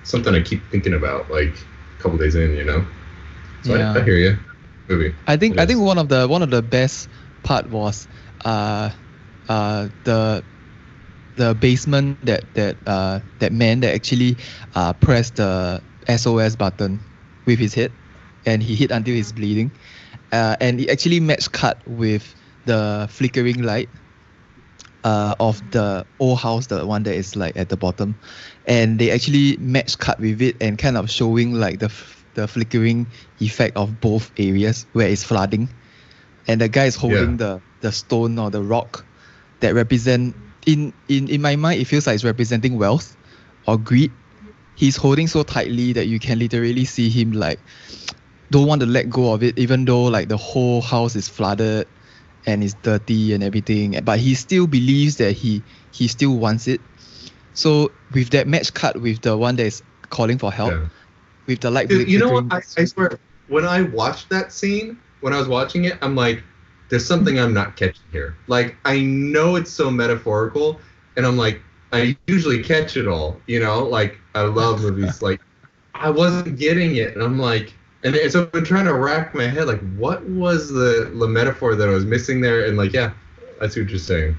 [SPEAKER 1] something I keep thinking about like a couple days in, you know. So yeah. I hear you. Movie.
[SPEAKER 3] I think one of the best part was the basement that man that actually pressed the SOS button with his head, and he hit until he's bleeding, and it actually match cut with the flickering light of the old house, the one that is like at the bottom, and they actually match cut with it and kind of showing like the flickering effect of both areas where it's flooding, and the guy is holding the stone or the rock that represent in my mind it feels like it's representing wealth or greed. He's holding so tightly that you can literally see him like don't want to let go of it, even though like the whole house is flooded and it's dirty and everything, but he still believes that he still wants it. So with that match cut with the one that is calling for help, with the light.
[SPEAKER 1] Dude, you know what? I swear, when I watched that scene, when I was watching it, I'm like, there's something I'm not catching here. Like, I know it's so metaphorical, and I'm like, I usually catch it all, you know? Like, I love movies. Like, I wasn't getting it, and I'm like, and so I've been trying to rack my head, like, what was the metaphor that I was missing there? And like, yeah, I see what you're saying.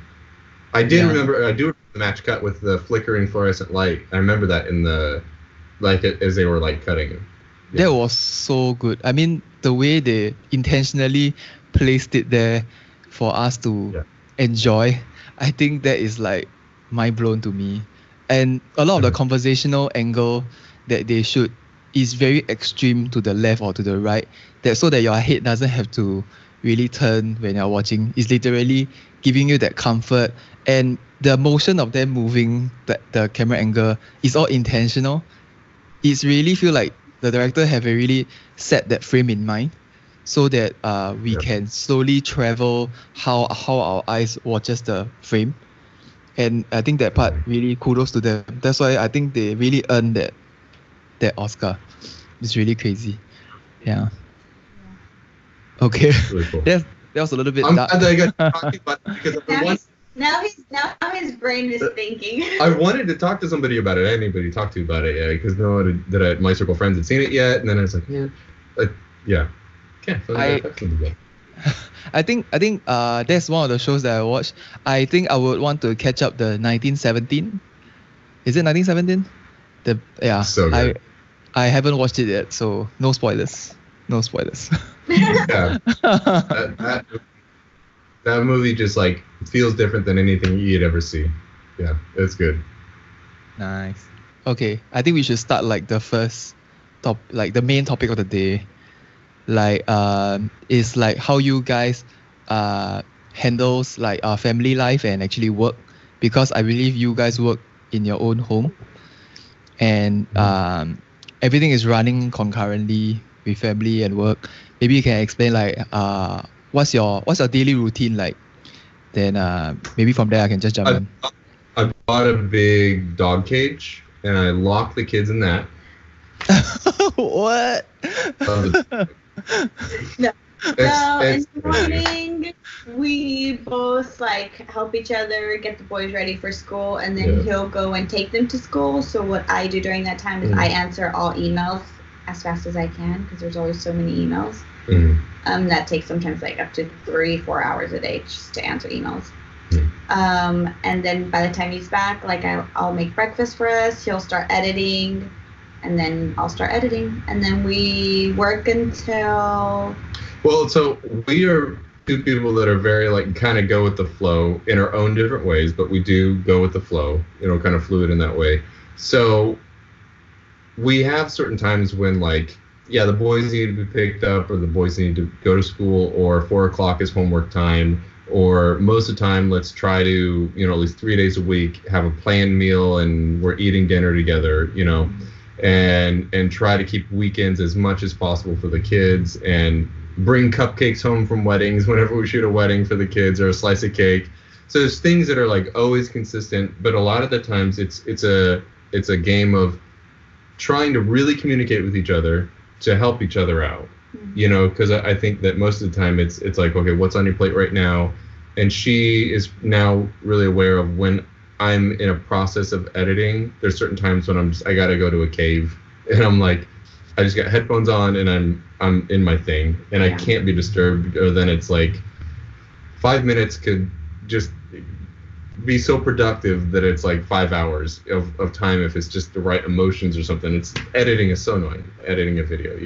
[SPEAKER 1] I do remember the match cut with the flickering fluorescent light. I remember that in the, like, as they were like cutting it.
[SPEAKER 3] Yeah. That was so good. I mean, the way they intentionally placed it there for us to enjoy, I think that is like mind blown to me. And a lot of the conversational angle that they shoot is very extreme to the left or to the right, that so that your head doesn't have to really turn when you're watching. It's literally giving you that comfort, and the motion of them moving, the camera angle is all intentional. It's really feel like the director have really set that frame in mind, so that we can slowly travel how our eyes watches the frame. And I think that part really kudos to them. That's why I think they really earned that Oscar. It's really crazy. Yeah. Okay.
[SPEAKER 1] Really cool.
[SPEAKER 3] That was a little bit
[SPEAKER 1] I'm
[SPEAKER 3] dark.
[SPEAKER 1] glad that I got to talk about it, because
[SPEAKER 4] now his brain is thinking.
[SPEAKER 1] I wanted to talk to somebody about it. I hadn't anybody to talk to about it yet, because no one my circle of friends had seen it yet, and then I was like, man, yeah.
[SPEAKER 3] I think that's one of the shows that I watched. I think I would want to catch up the 1917. Is it 1917?
[SPEAKER 1] So good.
[SPEAKER 3] I haven't watched it yet, so no spoilers. No spoilers.
[SPEAKER 1] Yeah. That movie just like feels different than anything you'd ever see. Yeah, it's good.
[SPEAKER 3] Nice. Okay, I think we should start like the first like the main topic of the day. Like is like how you guys handles like family life and actually work because I believe you guys work in your own home, and everything is running concurrently with family and work. Maybe you can explain like what's your daily routine like? Then maybe from there I can just jump in.
[SPEAKER 1] I bought a big dog cage and I locked the kids in that.
[SPEAKER 3] What?
[SPEAKER 4] No. So in the morning, we both like help each other get the boys ready for school, and then he'll go and take them to school. So what I do during that time is I answer all emails as fast as I can, because there's always so many emails. That takes sometimes like up to 3-4 hours a day just to answer emails. And then by the time he's back, like I'll make breakfast for us. He'll start editing, and then I'll start editing, and then we work until.
[SPEAKER 1] Well, so we are two people that are very like kind of go with the flow in our own different ways, but we do go with the flow, kind of fluid in that way. So we have certain times when like, the boys need to be picked up, or the boys need to go to school, or 4 o'clock is homework time, or most of the time let's try to, at least 3 days a week have a planned meal and we're eating dinner together, and try to keep weekends as much as possible for the kids, and bring cupcakes home from weddings whenever we shoot a wedding for the kids, or a slice of cake. So there's things that are like always consistent, but a lot of the times it's a game of trying to really communicate with each other to help each other out, because I think that most of the time it's like, okay, what's on your plate right now? And she is now really aware of when I'm in a process of editing. There's certain times when I gotta go to a cave, and I'm like, I just got headphones on and I'm in my thing, and I can't be disturbed. Or then it's like 5 minutes could just be so productive that it's like 5 hours of time if it's just the right emotions or something. It's editing is so annoying, editing a video,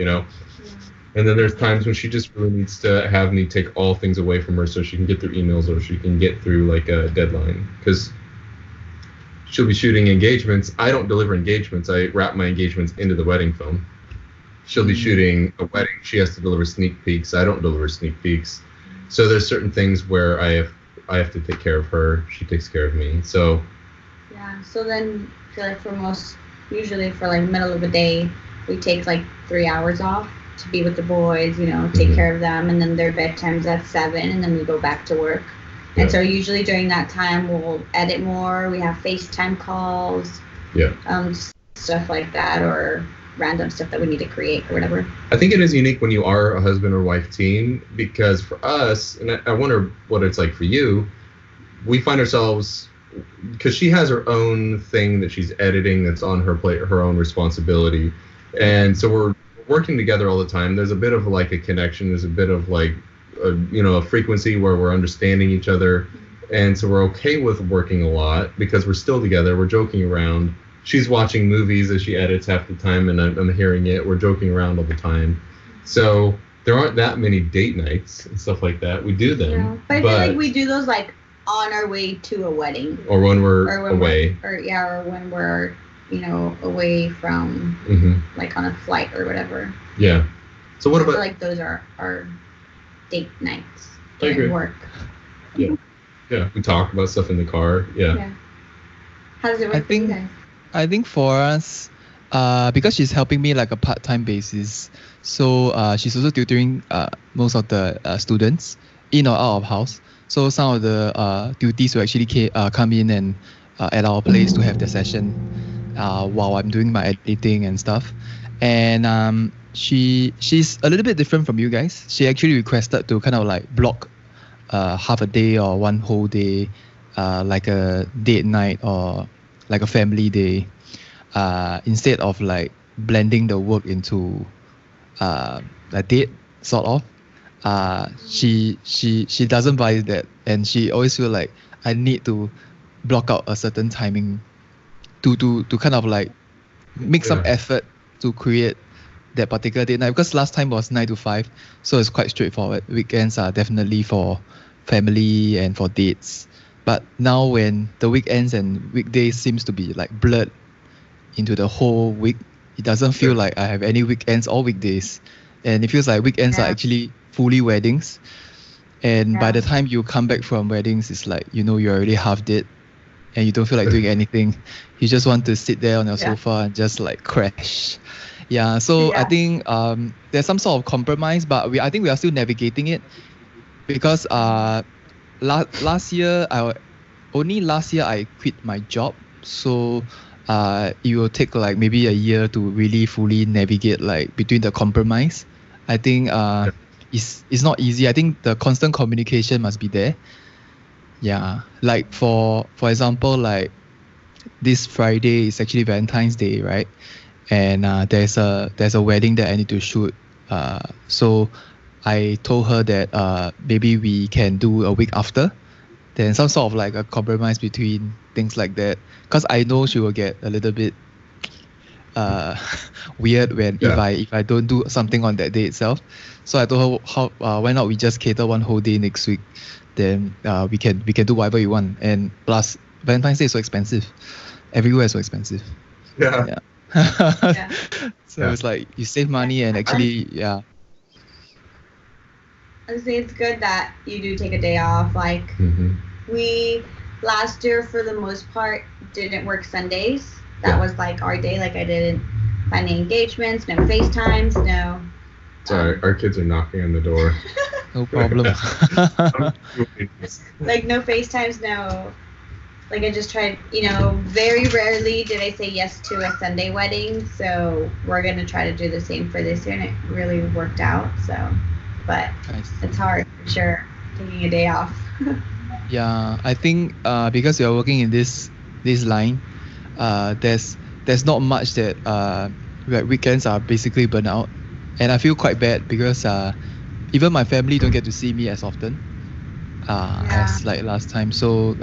[SPEAKER 1] And then there's times when she just really needs to have me take all things away from her so she can get through emails, or she can get through like a deadline, because she'll be shooting engagements. I don't deliver engagements. I wrap my engagements into the wedding film. She'll be shooting a wedding. She has to deliver sneak peeks. I don't deliver sneak peeks. So there's certain things where I have to take care of her. She takes care of me. So
[SPEAKER 4] so then I feel like usually for like middle of the day, we take like 3 hours off to be with the boys, take care of them, and then their bedtime's at 7, and then we go back to work. And so usually during that time we'll edit more. We have FaceTime calls, stuff like that, or random stuff that we need to create or whatever.
[SPEAKER 1] I think it is unique when you are a husband or wife team, because for us, and I wonder what it's like for you, we find ourselves, because she has her own thing that she's editing that's on her plate, her own responsibility, and so we're working together all the time. There's a bit of like a connection. There's a bit of like a frequency where we're understanding each other, and so we're okay with working a lot because we're still together. We're joking around. She's watching movies as she edits half the time, and I'm hearing it. We're joking around all the time. So there aren't that many date nights and stuff like that. We do them.
[SPEAKER 4] But I feel like we do those like on our way to a wedding.
[SPEAKER 1] Or when we're away.
[SPEAKER 4] Or when we're, away from, like on a flight or whatever.
[SPEAKER 1] Yeah. So what about...
[SPEAKER 4] I feel like those are our date nights.
[SPEAKER 1] I agree.
[SPEAKER 4] Work.
[SPEAKER 1] Yeah. Yeah, we talk about stuff in the car. Yeah.
[SPEAKER 4] How does it work for you guys?
[SPEAKER 3] I think for us, because she's helping me like a part-time basis, so she's also tutoring most of the students in or out of house. So some of the duties will actually come in and at our place to have the session while I'm doing my editing and stuff. And she's a little bit different from you guys. She actually requested to kind of like block half a day or one whole day, like a date night or like a family day, instead of like blending the work into a date sort of. She doesn't buy that, and she always feel like I need to block out a certain timing to kind of like make some effort to create that particular date night, because last time was 9 to 5, so it's quite straightforward. Weekends are definitely for family and for dates. But now when the weekends and weekdays seems to be like blurred into the whole week, it doesn't feel like I have any weekends or weekdays. And it feels like weekends are actually fully weddings. And by the time you come back from weddings, it's like, you're already half dead. and you don't feel like doing anything. You just want to sit there on your sofa and just like crash. Yeah, so I think there's some sort of compromise, but I think we are still navigating it, because last year I quit my job, so it will take like maybe a year to really fully navigate like between the compromise. I think it's not easy. I think the constant communication must be there. Yeah, like for example, like this Friday is actually Valentine's Day, right? And there's a wedding that I need to shoot. So I told her that maybe we can do a week after. Then some sort of like a compromise between things like that, because I know she will get a little bit weird when if I don't do something on that day itself. So I told her why not we just cater one whole day next week, then we can do whatever you want. And plus Valentine's Day is so expensive, everywhere is so expensive. So it's like you save money, and actually
[SPEAKER 4] I say it's good that you do take a day off. Like we last year for the most part didn't work Sundays. That was like our day. Like I didn't find any engagements, no FaceTimes, no.
[SPEAKER 1] Sorry, our kids are knocking on the door.
[SPEAKER 3] No problem.
[SPEAKER 4] Like no FaceTimes, no. Like I just tried, very rarely did I say yes to a Sunday wedding. So we're going to try to do the same for this year, and it really worked out. So, but it's hard for sure, taking a day off.
[SPEAKER 3] Yeah, I think because you're working in this line, there's not much that weekends are basically burnt out. And I feel quite bad because even my family don't get to see me as often as like last time. So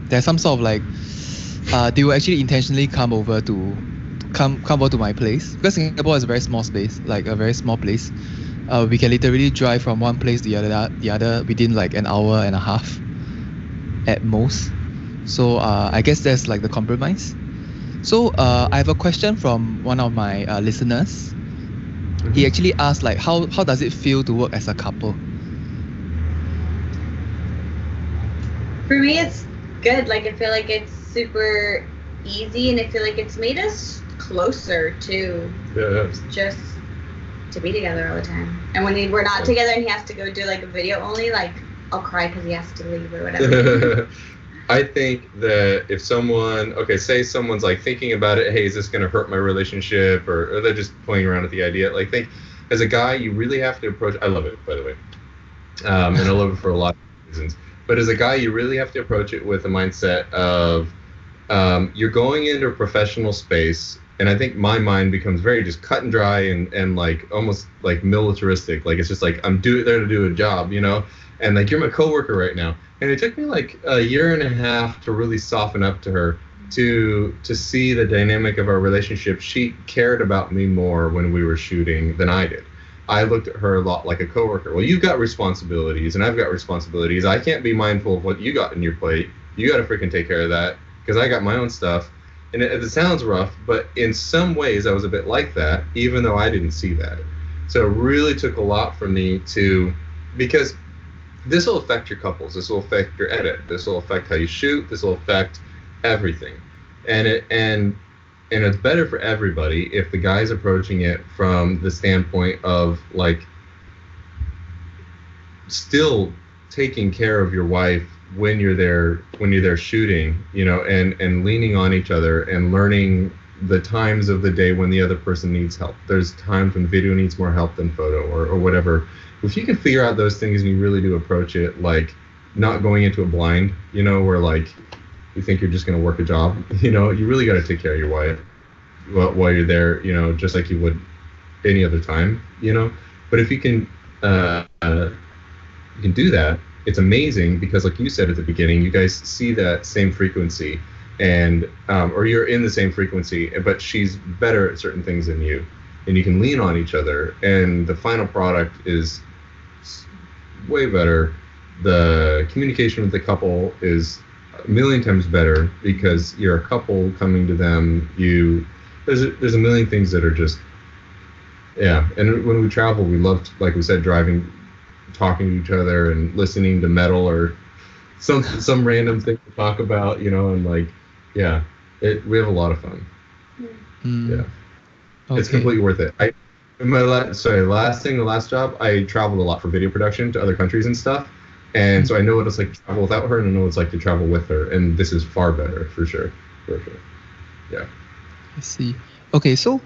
[SPEAKER 3] there's some sort of like they will actually intentionally come over to my place, because Singapore is a very small space, like a very small place. We can literally drive from one place to the other within like an hour and a half at most. So I guess that's like the compromise. So I have a question from one of my listeners. He actually asked like how does it feel to work as a couple?
[SPEAKER 4] For me, it's good. Like I feel like it's super easy, and I feel like it's made us closer to just to be together all the time. And when we're not together and he has to go do like a video only, like I'll cry because he has to leave or whatever.
[SPEAKER 1] I think that if say someone's like thinking about it, hey, is this going to hurt my relationship, or they're just playing around with the idea, like think as a guy, you really have to approach, I love it, by the way, and I love it for a lot of reasons, but as a guy, you really have to approach it with a mindset of you're going into a professional space, and I think my mind becomes very just cut and dry and like almost like militaristic, like it's just like I'm there to do a job, and like you're my coworker right now. And it took me like a year and a half to really soften up to her, to see the dynamic of our relationship. She cared about me more when we were shooting than I did. I looked at her a lot like a coworker. Well, you've got responsibilities and I've got responsibilities. I can't be mindful of what you got in your plate. You got to freaking take care of that because I got my own stuff. And it sounds rough, but in some ways I was a bit like that, even though I didn't see that. So it really took a lot for me because this will affect your couples. This will affect your edit. This will affect how you shoot. This will affect everything. And it's better for everybody if the guy's approaching it from the standpoint of like still taking care of your wife when you're there shooting, and leaning on each other and learning the times of the day when the other person needs help. There's times when video needs more help than photo or whatever. If you can figure out those things and you really do approach it like not going into a blind, where like you think you're just going to work a job, you really got to take care of your wife while you're there, just like you would any other time, But if you can do that, it's amazing because like you said at the beginning, you guys see that same frequency and or you're in the same frequency, but she's better at certain things than you. And you can lean on each other, and the final product is way better. The communication with the couple is a million times better because you're a couple coming to them. There's a million things that are just, And when we travel, we love, like we said, driving, talking to each other and listening to metal or some random thing to talk about, and like, yeah, we have a lot of fun. Yeah, it's completely worth it. The last job, I traveled a lot for video production to other countries and stuff, and so I know what it's like to travel without her, and I know what it's like to travel with her, and this is far better for sure. Yeah.
[SPEAKER 3] I see. Okay, so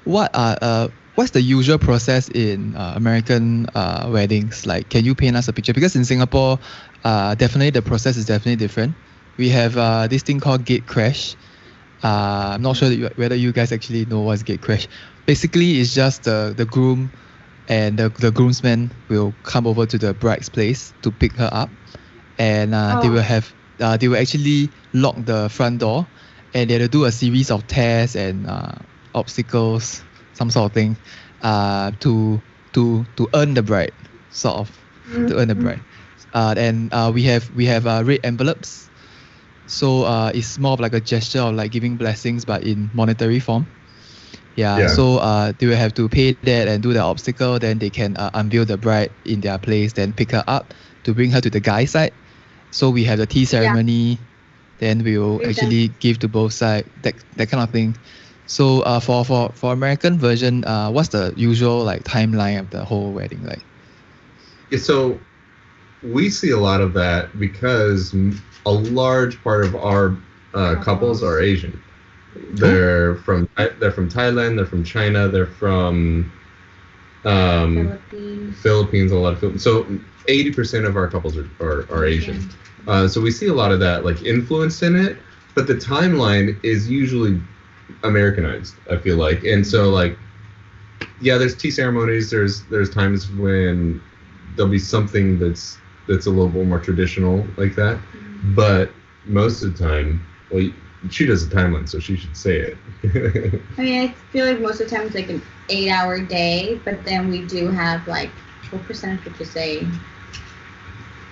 [SPEAKER 3] what's the usual process in American weddings? Like, can you paint us a picture? Because in Singapore, definitely the process is definitely different. We have this thing called gate crash. I'm not sure whether you guys actually know what's gate crash. Basically, it's just the groom and the groomsmen will come over to the bride's place to pick her up, and they will actually lock the front door, and they'll do a series of tests and obstacles, some sort of thing, to earn the bride, sort of, to earn the bride. And we have red envelopes. So it's more of like a gesture of like giving blessings, but in monetary form. Yeah. So they will have to pay that and do the obstacle. Then they can unveil the bride in their place, then pick her up to bring her to the guy's side. So we have the tea ceremony. Then we will actually give to both sides, that kind of thing. So for American version, what's the usual like timeline of the whole wedding like?
[SPEAKER 1] Yeah, so we see a lot of that because a large part of our couples are Asian. They're from Thailand. They're from China. They're from Philippines. A lot of Philippines. So 80% of our couples are Asian. So we see a lot of that like influence in it, but the timeline is usually Americanized, I feel like. And so like, yeah, there's tea ceremonies. There's times when there'll be something that's a little bit more traditional like that, but most of the time, well, she does a timeline, so she should say it.
[SPEAKER 4] I mean, I feel like most of the time it's like an 8-hour day, but then we do have like, what percentage would you say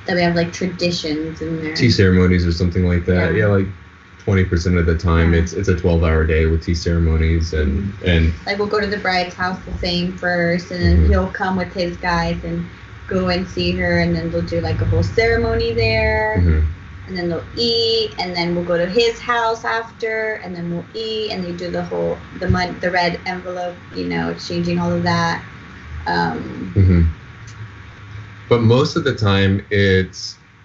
[SPEAKER 4] that we have like traditions in there?
[SPEAKER 1] Tea ceremonies or something like that. Yeah, like 20% of the time it's a 12-hour day with tea ceremonies and
[SPEAKER 4] like we'll go to the bride's house the same first, and then he'll come with his guys and go and see her, and then they'll do like a whole ceremony there. And then they'll eat, and then we'll go to his house after, and then we'll eat, and they do the red envelope, exchanging all of that.
[SPEAKER 1] But most of the time,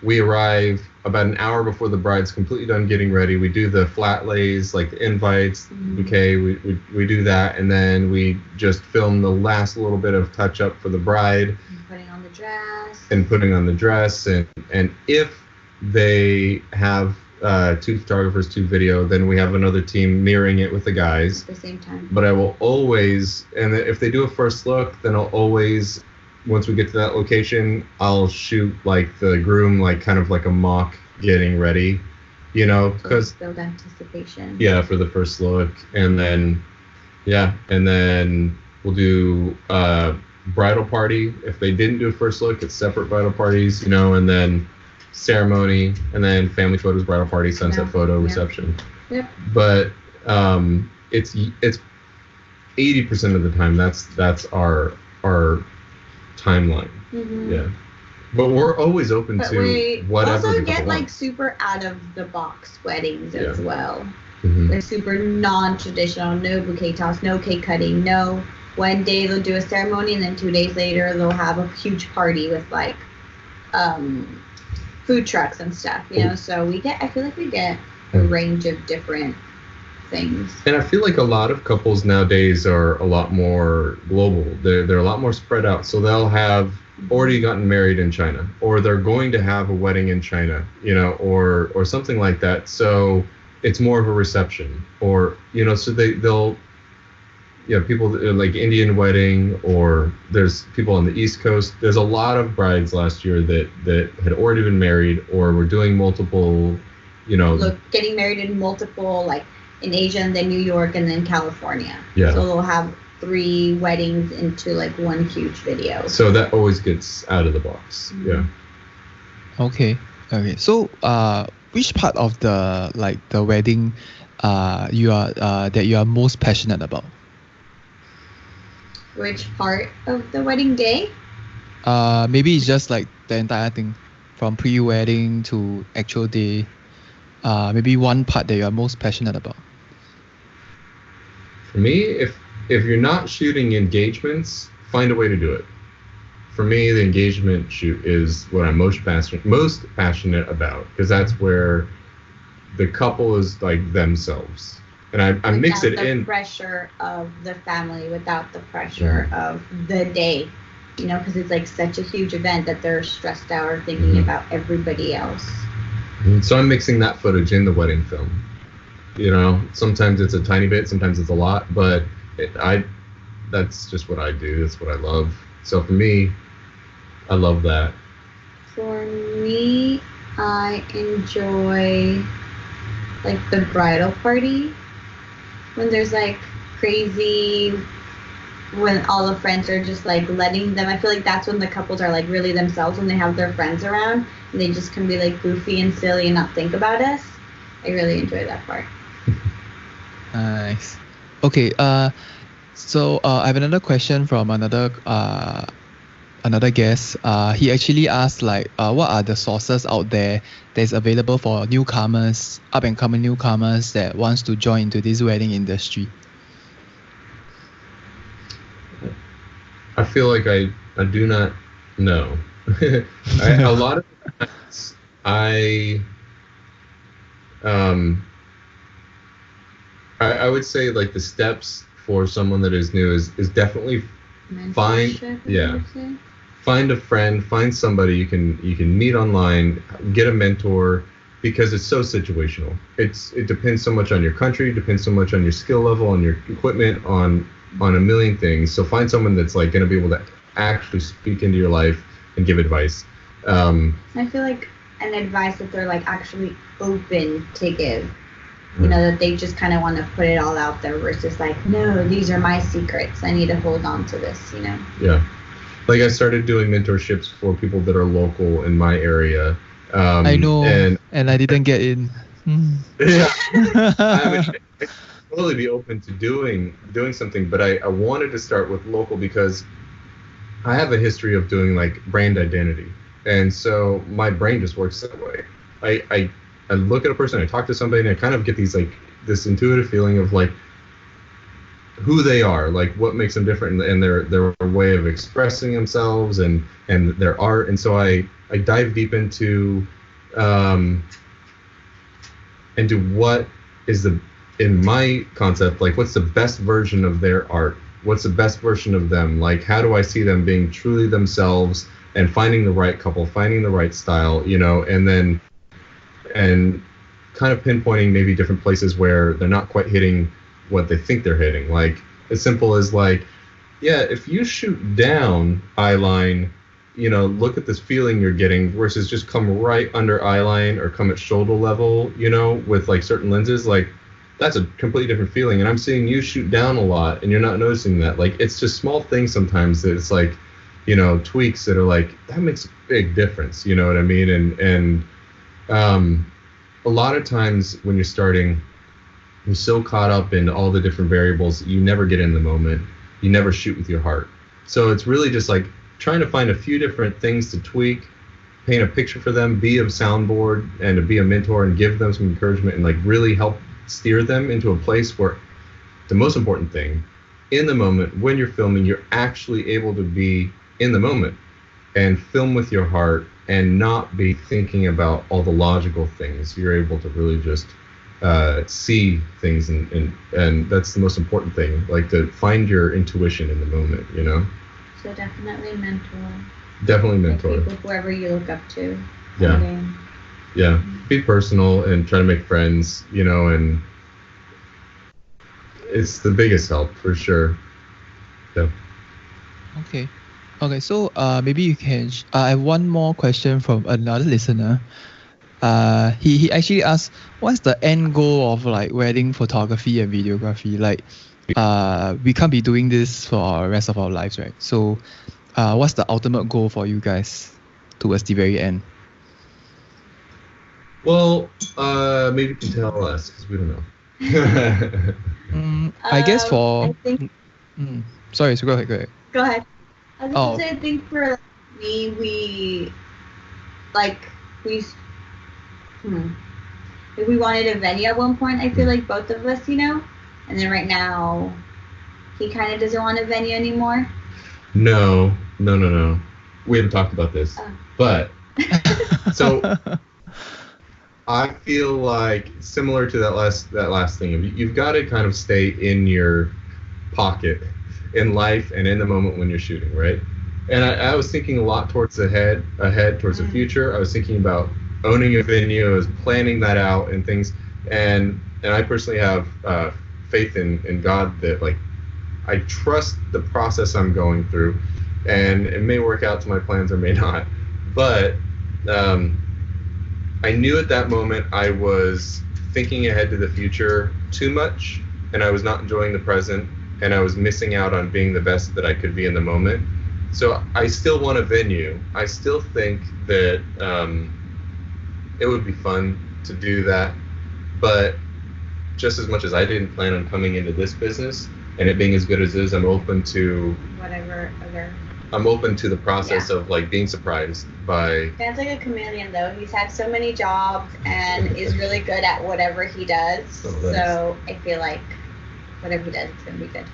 [SPEAKER 1] we arrive about an hour before the bride's completely done getting ready. We do the flat lays, like the invites, bouquet. We do that, and then we just film the last little bit of touch up for the bride.
[SPEAKER 4] And putting on the dress. And if they have two photographers, two video, then we have another team mirroring it with the guys at the same time.
[SPEAKER 1] But I will always, and if they do a first look, then I'll always, once we get to that location, I'll shoot like the groom, like kind of like a mock getting ready, because
[SPEAKER 4] build anticipation.
[SPEAKER 1] Yeah, for the first look, and then we'll do bridal party. If they didn't do a first look, it's separate bridal parties, and then ceremony, and then family photos, bridal party, sunset photo, reception.
[SPEAKER 4] Yep.
[SPEAKER 1] But it's 80% of the time that's our timeline. Yeah. But we're always open to whatever.
[SPEAKER 4] We also
[SPEAKER 1] the
[SPEAKER 4] get like
[SPEAKER 1] wants.
[SPEAKER 4] super out of the box weddings as well.
[SPEAKER 1] Mm-hmm.
[SPEAKER 4] They're super non-traditional, no bouquet toss, no cake cutting, no. One day they'll do a ceremony, and then 2 days later they'll have a huge party with like food trucks and stuff, so I feel like we get a range of different things.
[SPEAKER 1] And I feel like a lot of couples nowadays are a lot more global. They're a lot more spread out. So they'll have already gotten married in China, or they're going to have a wedding in China, or something like that. So it's more of a reception, or so they'll people like Indian wedding, or there's people on the East Coast. There's a lot of brides last year that had already been married, or were doing multiple,
[SPEAKER 4] getting married in multiple, like in Asia, and then New York, and then California.
[SPEAKER 1] Yeah.
[SPEAKER 4] So they'll have 3 weddings into like one huge video.
[SPEAKER 1] So that always gets out of the box.
[SPEAKER 4] Mm-hmm.
[SPEAKER 1] Yeah.
[SPEAKER 3] Okay. So which part of the wedding that you are most passionate about?
[SPEAKER 4] Which part of the wedding day?
[SPEAKER 3] Maybe it's just like the entire thing. from pre-wedding to actual day? Maybe one part that you are most passionate about.
[SPEAKER 1] For me, if you're not shooting engagements, find a way to do it. For me, the engagement shoot is what I'm most passionate about, because that's where the couple is like themselves, and I mix it in.
[SPEAKER 4] Without the pressure of the family, without the pressure of the day, you know, because it's like such a huge event that they're stressed out or thinking about everybody else.
[SPEAKER 1] So I'm mixing that footage in the wedding film. You know, sometimes it's a tiny bit, sometimes it's a lot, but that's just what I do. That's what I love. So for me, I love that.
[SPEAKER 4] For me, I enjoy like the bridal party, when there's like crazy, when all the friends are just like letting them. I feel like that's when the couples are like really themselves, when they have their friends around and they just can be like goofy and silly and not think about us. I really enjoy that part.
[SPEAKER 3] Nice. Okay. So I have another question from another guest. He actually asked like, what are the sources out there that's available for newcomers, up and coming newcomers that wants to join into this wedding industry?
[SPEAKER 1] I feel like I do not know. A lot of times I would say like the steps for someone that is new is definitely find a friend, find somebody you can meet online, get a mentor, because it's so situational. It depends so much on your country, depends so much on your skill level, on your equipment, on a million things. So find someone that's like going to be able to actually speak into your life and give advice.
[SPEAKER 4] I feel like an advice that they're like actually open to give. You know, that they just kind of want to put it all out there versus like, no, these are my secrets. I need to hold on to this, you know?
[SPEAKER 1] Yeah. Like I started doing mentorships for people that are local in my area.
[SPEAKER 3] I know, and I didn't get in.
[SPEAKER 1] Yeah. I would totally be open to doing something, but I wanted to start with local because I have a history of doing like brand identity. And so my brain just works that way. I look at a person, I talk to somebody, and I kind of get this intuitive feeling of like who they are, like what makes them different, and their way of expressing themselves and their art. And so I dive deep into what is in my concept, like what's the best version of their art, what's the best version of them, like how do I see them being truly themselves and finding the right couple, finding the right style, you know, and kind of pinpointing maybe different places where they're not quite hitting what they think they're hitting. Like as simple as like, yeah, if you shoot down eyeline, you know, look at this feeling you're getting versus just come right under eyeline or come at shoulder level, you know, with like certain lenses, like that's a completely different feeling. And I'm seeing you shoot down a lot and you're not noticing that. Like it's just small things sometimes that it's like, you know, tweaks that are like, that makes a big difference, you know what I mean? And a lot of times when you're starting, you're so caught up in all the different variables that you never get in the moment. You never shoot with your heart. So it's really just like trying to find a few different things to tweak, paint a picture for them, be a soundboard, and to be a mentor and give them some encouragement and like really help steer them into a place where the most important thing, in the moment when you're filming, you're actually able to be in the moment and film with your heart and not be thinking about all the logical things. You're able to really just see things, and that's the most important thing, like to find your intuition in the moment, you know?
[SPEAKER 4] So definitely mentor.
[SPEAKER 1] Definitely mentor.
[SPEAKER 4] Like people, whoever you look up to.
[SPEAKER 1] Yeah. Yeah. Be personal and try to make friends, you know, and it's the biggest help for sure. Yeah.
[SPEAKER 3] Okay, so maybe you can. I have one more question from another listener. He actually asked, what's the end goal of like wedding photography and videography? Like, we can't be doing this for the rest of our lives, right? So, what's the ultimate goal for you guys towards the very end?
[SPEAKER 1] Well, maybe you can tell us because we don't know.
[SPEAKER 3] I guess for.
[SPEAKER 4] I think,
[SPEAKER 3] sorry, so go ahead.
[SPEAKER 4] Go ahead. I was going to say, I think for me, like if we wanted a venue at one point, I feel like both of us, and then right now he kind of doesn't want a venue anymore.
[SPEAKER 1] No. We haven't talked about this, but so I feel like similar to that last thing, you've got to kind of stay in your pocket in life and in the moment when you're shooting, right? And I was thinking a lot ahead towards the future. I was thinking about owning a venue. I was planning that out and things, and I personally have faith in God that like I trust the process I'm going through, and it may work out to my plans or may not, but I knew at that moment I was thinking ahead to the future too much, and I was not enjoying the present, and I was missing out on being the best that I could be in the moment. So I still want a venue. I still think that it would be fun to do that, but just as much as I didn't plan on coming into this business and it being as good as it is, I'm open to
[SPEAKER 4] whatever other.
[SPEAKER 1] I'm open to the process of like being surprised by.
[SPEAKER 4] Cant's like a chameleon though. He's had so many jobs and is really good at whatever he does. So I feel like whatever he does is gonna be good.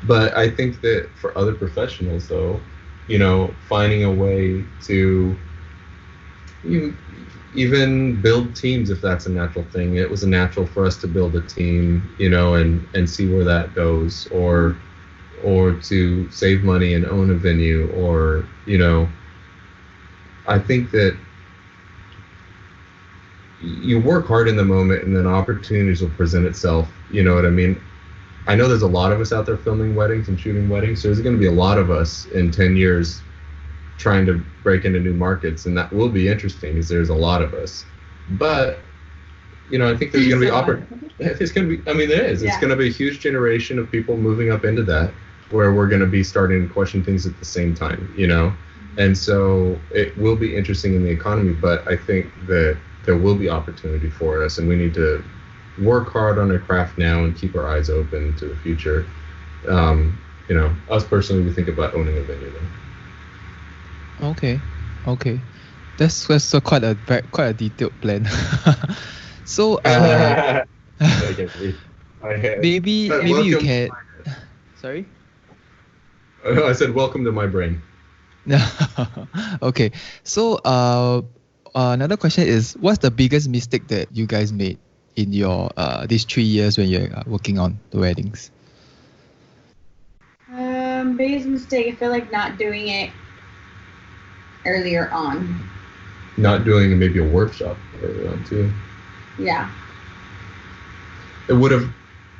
[SPEAKER 1] But I think that for other professionals though, finding a way to even build teams, if that's a natural thing. It was a natural for us to build a team, and see where that goes, or to save money and own a venue, or I think that you work hard in the moment and then opportunities will present itself. You know what I mean? I know there's a lot of us out there filming weddings and shooting weddings, so there's going to be a lot of us in 10 years trying to break into new markets, and that will be interesting because there's a lot of us. But I think there's going to be it's going to be. I mean, there is. Yeah. It's going to be a huge generation of people moving up into that, where we're going to be starting to question things at the same time. And so it will be interesting in the economy. But I think that there will be opportunity for us, and we need to work hard on our craft now and keep our eyes open to the future. Us personally, we think about owning a venue though.
[SPEAKER 3] Okay, that's quite a detailed plan. So maybe you can. Sorry.
[SPEAKER 1] I said welcome to my brain.
[SPEAKER 3] Okay, so another question is, what's the biggest mistake that you guys made in your these 3 years when you're working on the weddings?
[SPEAKER 4] Biggest mistake, I feel like not doing it earlier on.
[SPEAKER 1] Not doing maybe a workshop earlier on too.
[SPEAKER 4] Yeah.
[SPEAKER 1] It would have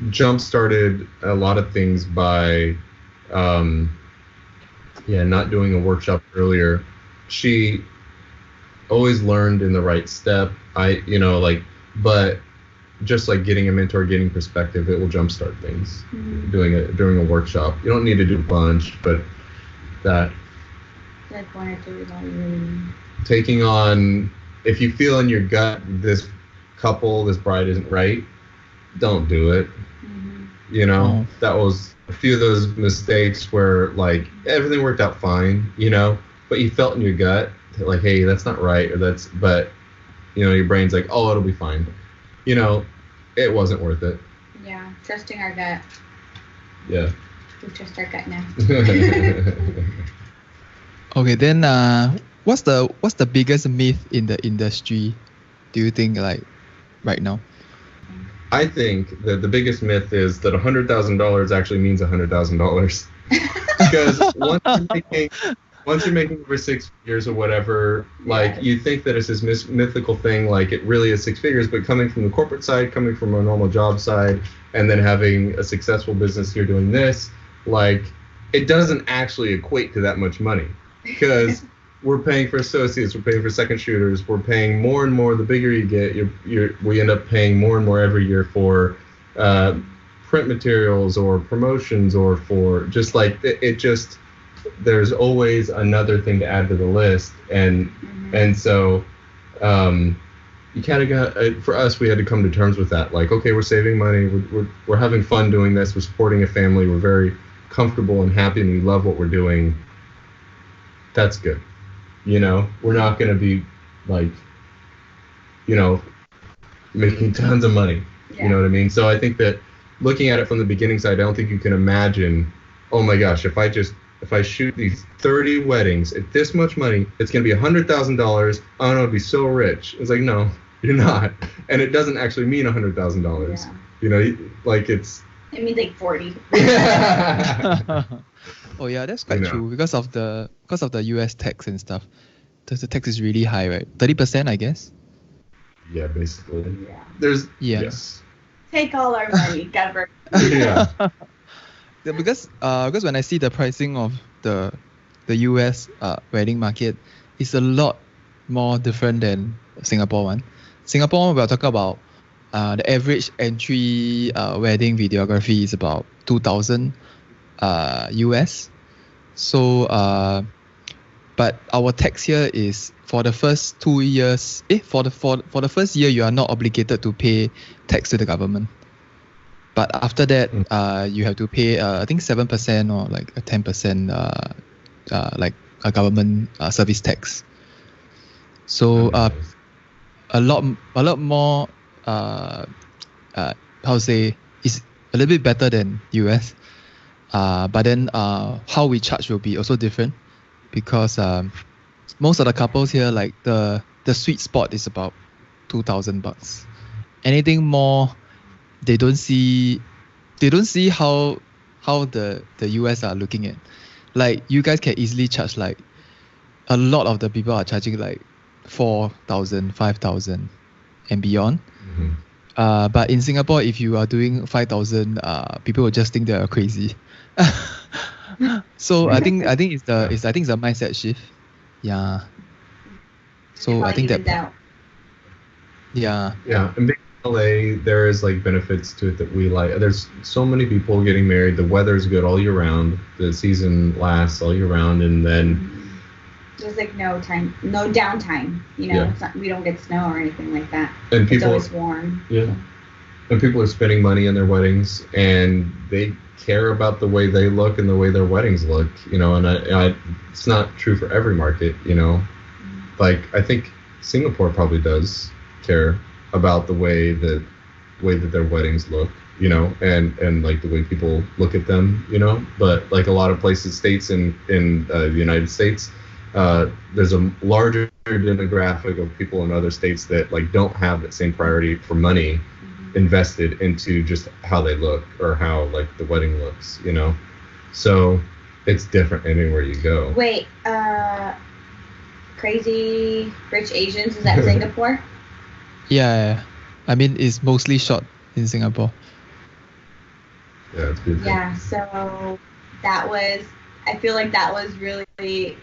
[SPEAKER 1] jump-started a lot of things by not doing a workshop earlier. She always learned in the right step. But just like getting a mentor, getting perspective, it will jumpstart things. Mm-hmm. During a workshop. You don't need to do a bunch, but that
[SPEAKER 4] like 1 or 2 is all you really need.
[SPEAKER 1] Taking on, if you feel in your gut this bride isn't right, don't do it. Mm-hmm. That was a few of those mistakes where like everything worked out fine, but you felt in your gut that, like, hey, that's not right, but your brain's like, oh, it'll be fine. It wasn't worth it.
[SPEAKER 4] Yeah, trusting our gut.
[SPEAKER 1] Yeah.
[SPEAKER 4] We trust our gut now.
[SPEAKER 3] Okay, then what's the biggest myth in the industry, do you think, like right now?
[SPEAKER 1] I think that the biggest myth is that $100,000 actually means $100,000. Because once you're making over 6 figures or whatever, like you think that it's this mythical thing, like it really is 6 figures, but coming from the corporate side, coming from a normal job side, and then having a successful business here doing this, like it doesn't actually equate to that much money, because we're paying for associates, we're paying for second shooters, we're paying more and more. The bigger you get, we end up paying more and more every year for print materials or promotions, or for just like there's always another thing to add to the list, and so you kind of got, for us, we had to come to terms with that. Like, okay, we're saving money, we're having fun doing this, we're supporting a family, we're very comfortable and happy, and we love what we're doing. That's good. You know, we're not going to be like, you know, making tons of money. Yeah. You know what I mean? So I think that looking at it from the beginning side, I don't think you can imagine, oh my gosh, if I shoot these 30 weddings at this much money, it's going to be $100,000. I'm going to be so rich. It's like, no, you're not. And it doesn't actually mean $100,000. Yeah. You know, like it
[SPEAKER 4] means like 40.
[SPEAKER 3] Oh yeah, that's quite true because of the US tax and stuff. The tax is really high, right? 30%, I guess.
[SPEAKER 1] Yeah, basically.
[SPEAKER 4] Yeah.
[SPEAKER 1] Yes.
[SPEAKER 4] Take all our money, government.
[SPEAKER 1] Yeah.
[SPEAKER 3] Because when I see the pricing of the US wedding market, it's a lot more different than Singapore one. Singapore one, we're talking about the average entry wedding videography is about 2,000 US. So but our tax here is for the first 2 years. For the first year, you are not obligated to pay tax to the government. But after that, you have to pay I think 7% or like a 10% like a government service tax. So a lot more how to say, is a little bit better than US. But then how we charge will be also different because most of the couples here, like the sweet spot is about $2,000. Anything more, they don't see how the US are looking at. Like you guys can easily charge, like a lot of the people are charging like 4,000, 5,000 and beyond. Mm-hmm. But in Singapore, if you are doing 5,000, people will just think they are crazy. So I think it's a mindset shift. Yeah. So I think that. Yeah.
[SPEAKER 1] Yeah. And being in LA, there is like benefits to it that we like. There's so many people getting married. The weather's good all year round. The season lasts all year round, and then
[SPEAKER 4] there's like no downtime. You know, It's not, we don't get snow or anything like that.
[SPEAKER 1] And people,
[SPEAKER 4] it's always warm.
[SPEAKER 1] Yeah. And people are spending money on their weddings, and they care about the way they look and the way their weddings look. You know, and I it's not true for every market. You know, like I think Singapore probably does care about the way that their weddings look, you know, and like the way people look at them, you know. But like a lot of states in the United States, there's a larger demographic of people in other states that like don't have that same priority for money invested into just how they look or how like the wedding looks, you know. So it's different anywhere you go.
[SPEAKER 4] Wait, Crazy Rich Asians, is that Singapore?
[SPEAKER 3] Yeah, I mean it's mostly shot in Singapore.
[SPEAKER 1] Yeah, it's good.
[SPEAKER 4] Yeah, so I feel like that was really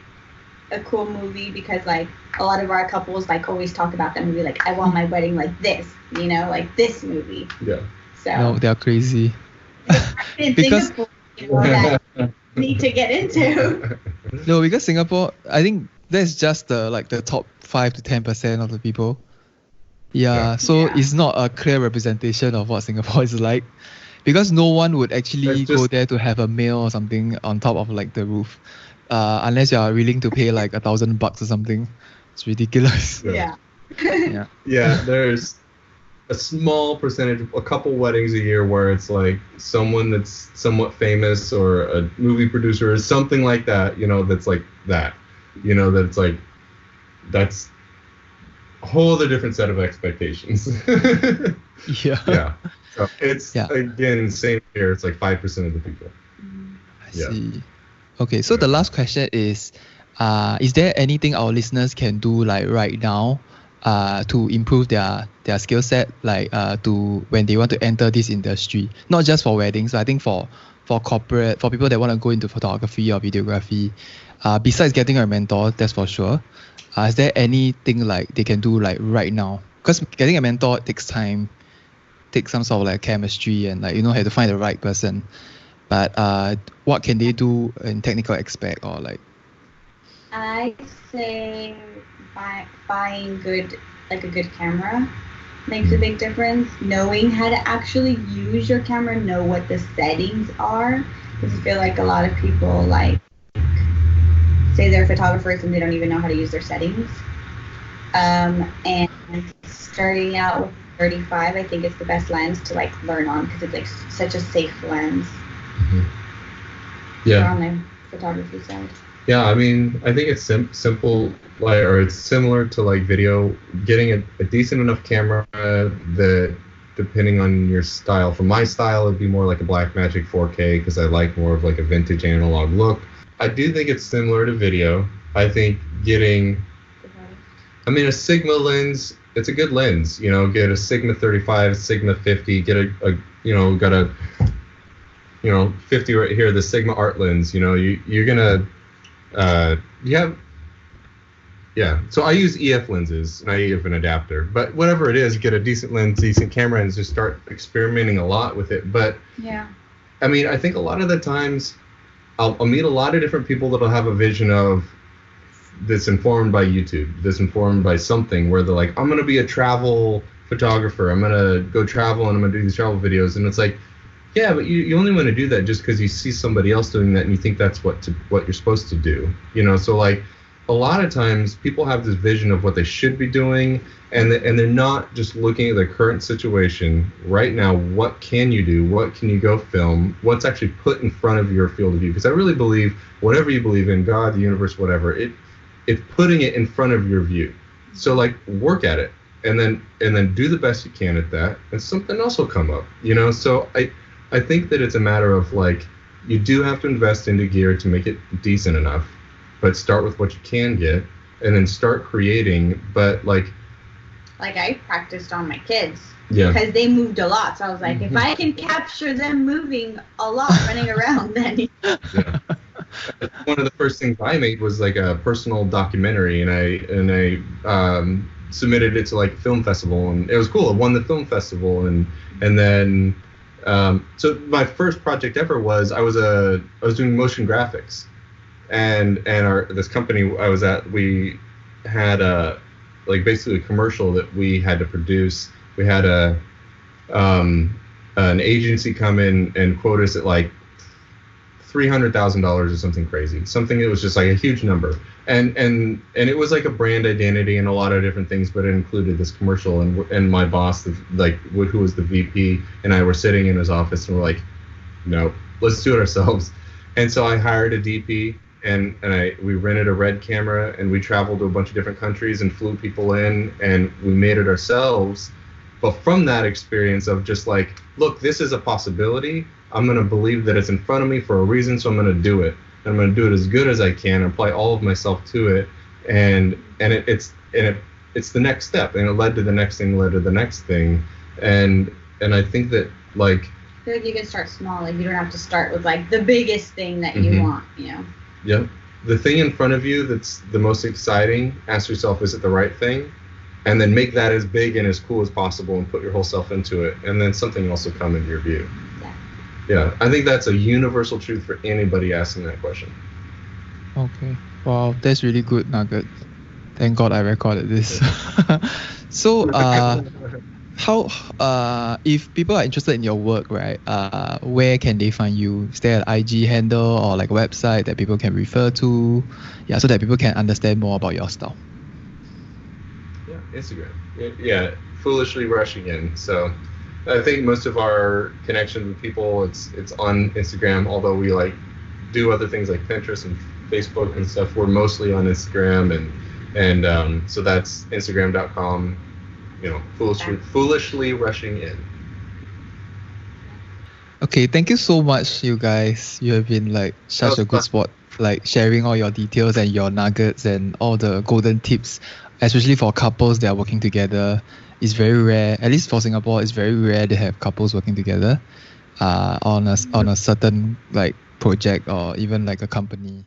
[SPEAKER 4] a cool movie because like a lot of our couples like always talk about that movie, like I want my wedding like this, you know, like this movie.
[SPEAKER 1] Yeah.
[SPEAKER 3] So no, they're crazy.
[SPEAKER 4] Because Singapore, you know, that need to get into.
[SPEAKER 3] No, because Singapore, I think that's just the top 5 to 10% of the people. Yeah, so it's not a clear representation of what Singapore is like, because no one would actually go there to have a meal or something on top of like the roof, unless you are willing to pay like $1,000 or something. It's ridiculous.
[SPEAKER 4] Yeah.
[SPEAKER 1] Yeah, there's a small percentage, a couple weddings a year where it's like someone that's somewhat famous or a movie producer or something like that, you know, that's like that, you know, that it's like that's a whole other different set of expectations. Yeah. So it's again same here. It's like 5% of the people.
[SPEAKER 3] I see. Okay, so the last question is there anything our listeners can do like right now to improve their skill set, like to when they want to enter this industry, not just for weddings, but I think for corporate, for people that want to go into photography or videography, besides getting a mentor, that's for sure. Is there anything like they can do like right now? Because getting a mentor takes time, takes some sort of like chemistry and like, you know, have to find the right person. But what can they do in technical aspect or like?
[SPEAKER 4] I say buying a good camera makes a big difference. Knowing how to actually use your camera, know what the settings are. Because I feel like a lot of people like say they're photographers and they don't even know how to use their settings. And starting out with 35, I think it's the best lens to like learn on because it's like such a safe lens.
[SPEAKER 1] Yeah.
[SPEAKER 4] On the photography side.
[SPEAKER 1] Yeah, I mean, I think it's simple, like, or it's similar to like video, getting a decent enough camera that, depending on your style. For my style, it'd be more like a Blackmagic 4K because I like more of like a vintage analog look. I do think it's similar to video. I think getting, I mean, a Sigma lens, it's a good lens. You know, get a Sigma 35, Sigma 50, get a you know, got a, you know, 50 right here, the Sigma art lens. You know, you're gonna, you have, yeah. So I use EF lenses, and I use an adapter. But whatever it is, get a decent lens, decent camera, and just start experimenting a lot with it. But
[SPEAKER 4] yeah,
[SPEAKER 1] I mean, I think a lot of the times, I'll meet a lot of different people that'll have a vision of that's informed by YouTube, that's informed by something where they're like, I'm gonna be a travel photographer. I'm gonna go travel and I'm gonna do these travel videos. And it's like, yeah, but you only want to do that just because you see somebody else doing that and you think that's what you're supposed to do. You know, so like a lot of times people have this vision of what they should be doing, and they're not just looking at their current situation right now. What can you do? What can you go film? What's actually put in front of your field of view? Because I really believe whatever you believe in, God, the universe, whatever, it's putting it in front of your view. So like work at it, and then do the best you can at that, and something else will come up. You know, so I think that it's a matter of like, you do have to invest into gear to make it decent enough, but start with what you can get and then start creating. But like
[SPEAKER 4] I practiced on my kids
[SPEAKER 1] because
[SPEAKER 4] they moved a lot. So I was like, if I can capture them moving a lot, running around, then
[SPEAKER 1] yeah. One of the first things I made was like a personal documentary, and I submitted it to like a film festival, and it was cool. It won the film festival, and then so my first project ever was I was doing motion graphics, and this company I was at, we had like basically a commercial that we had to produce. We had an agency come in and quote us at like $300,000 or something crazy, something that was just like a huge number, and it was like a brand identity and a lot of different things, but it included this commercial, and my boss, who was the VP, and I were sitting in his office, and we're like, no, let's do it ourselves. And so I hired a DP, and we rented a Red camera, and we traveled to a bunch of different countries and flew people in, and we made it ourselves. But from that experience of just like, look, this is a possibility. I'm going to believe that it's in front of me for a reason, so I'm going to do it. And I'm going to do it as good as I can and apply all of myself to it. And it's the next step. And it led to the next thing, led to the next thing. And I think that like,
[SPEAKER 4] I feel like you can start small. Like you don't have to start with like the biggest thing that you want, you know?
[SPEAKER 1] Yep. The thing in front of you that's the most exciting, ask yourself, is it the right thing? And then make that as big and as cool as possible and put your whole self into it. And then something else will come into your view. Yeah, I think that's a universal truth for anybody asking that question.
[SPEAKER 3] Okay. Wow, that's really good nugget. Thank God I recorded this. So, how if people are interested in your work, right? Where can they find you? Is there an IG handle or like a website that people can refer to? Yeah, so that people can understand more about your style.
[SPEAKER 1] Yeah, Instagram. Yeah, foolishly rushing in. So I think most of our connection with people, it's on Instagram, although we like do other things like Pinterest and Facebook and stuff. We're mostly on Instagram, and so that's Instagram.com, you know, foolishly rushing in.
[SPEAKER 3] Okay, thank you so much, you guys. You have been like such a good sport, like sharing all your details and your nuggets and all the golden tips, especially for couples that are working together. It's very rare, at least for Singapore, it's very rare to have couples working together on a certain like project or even like a company.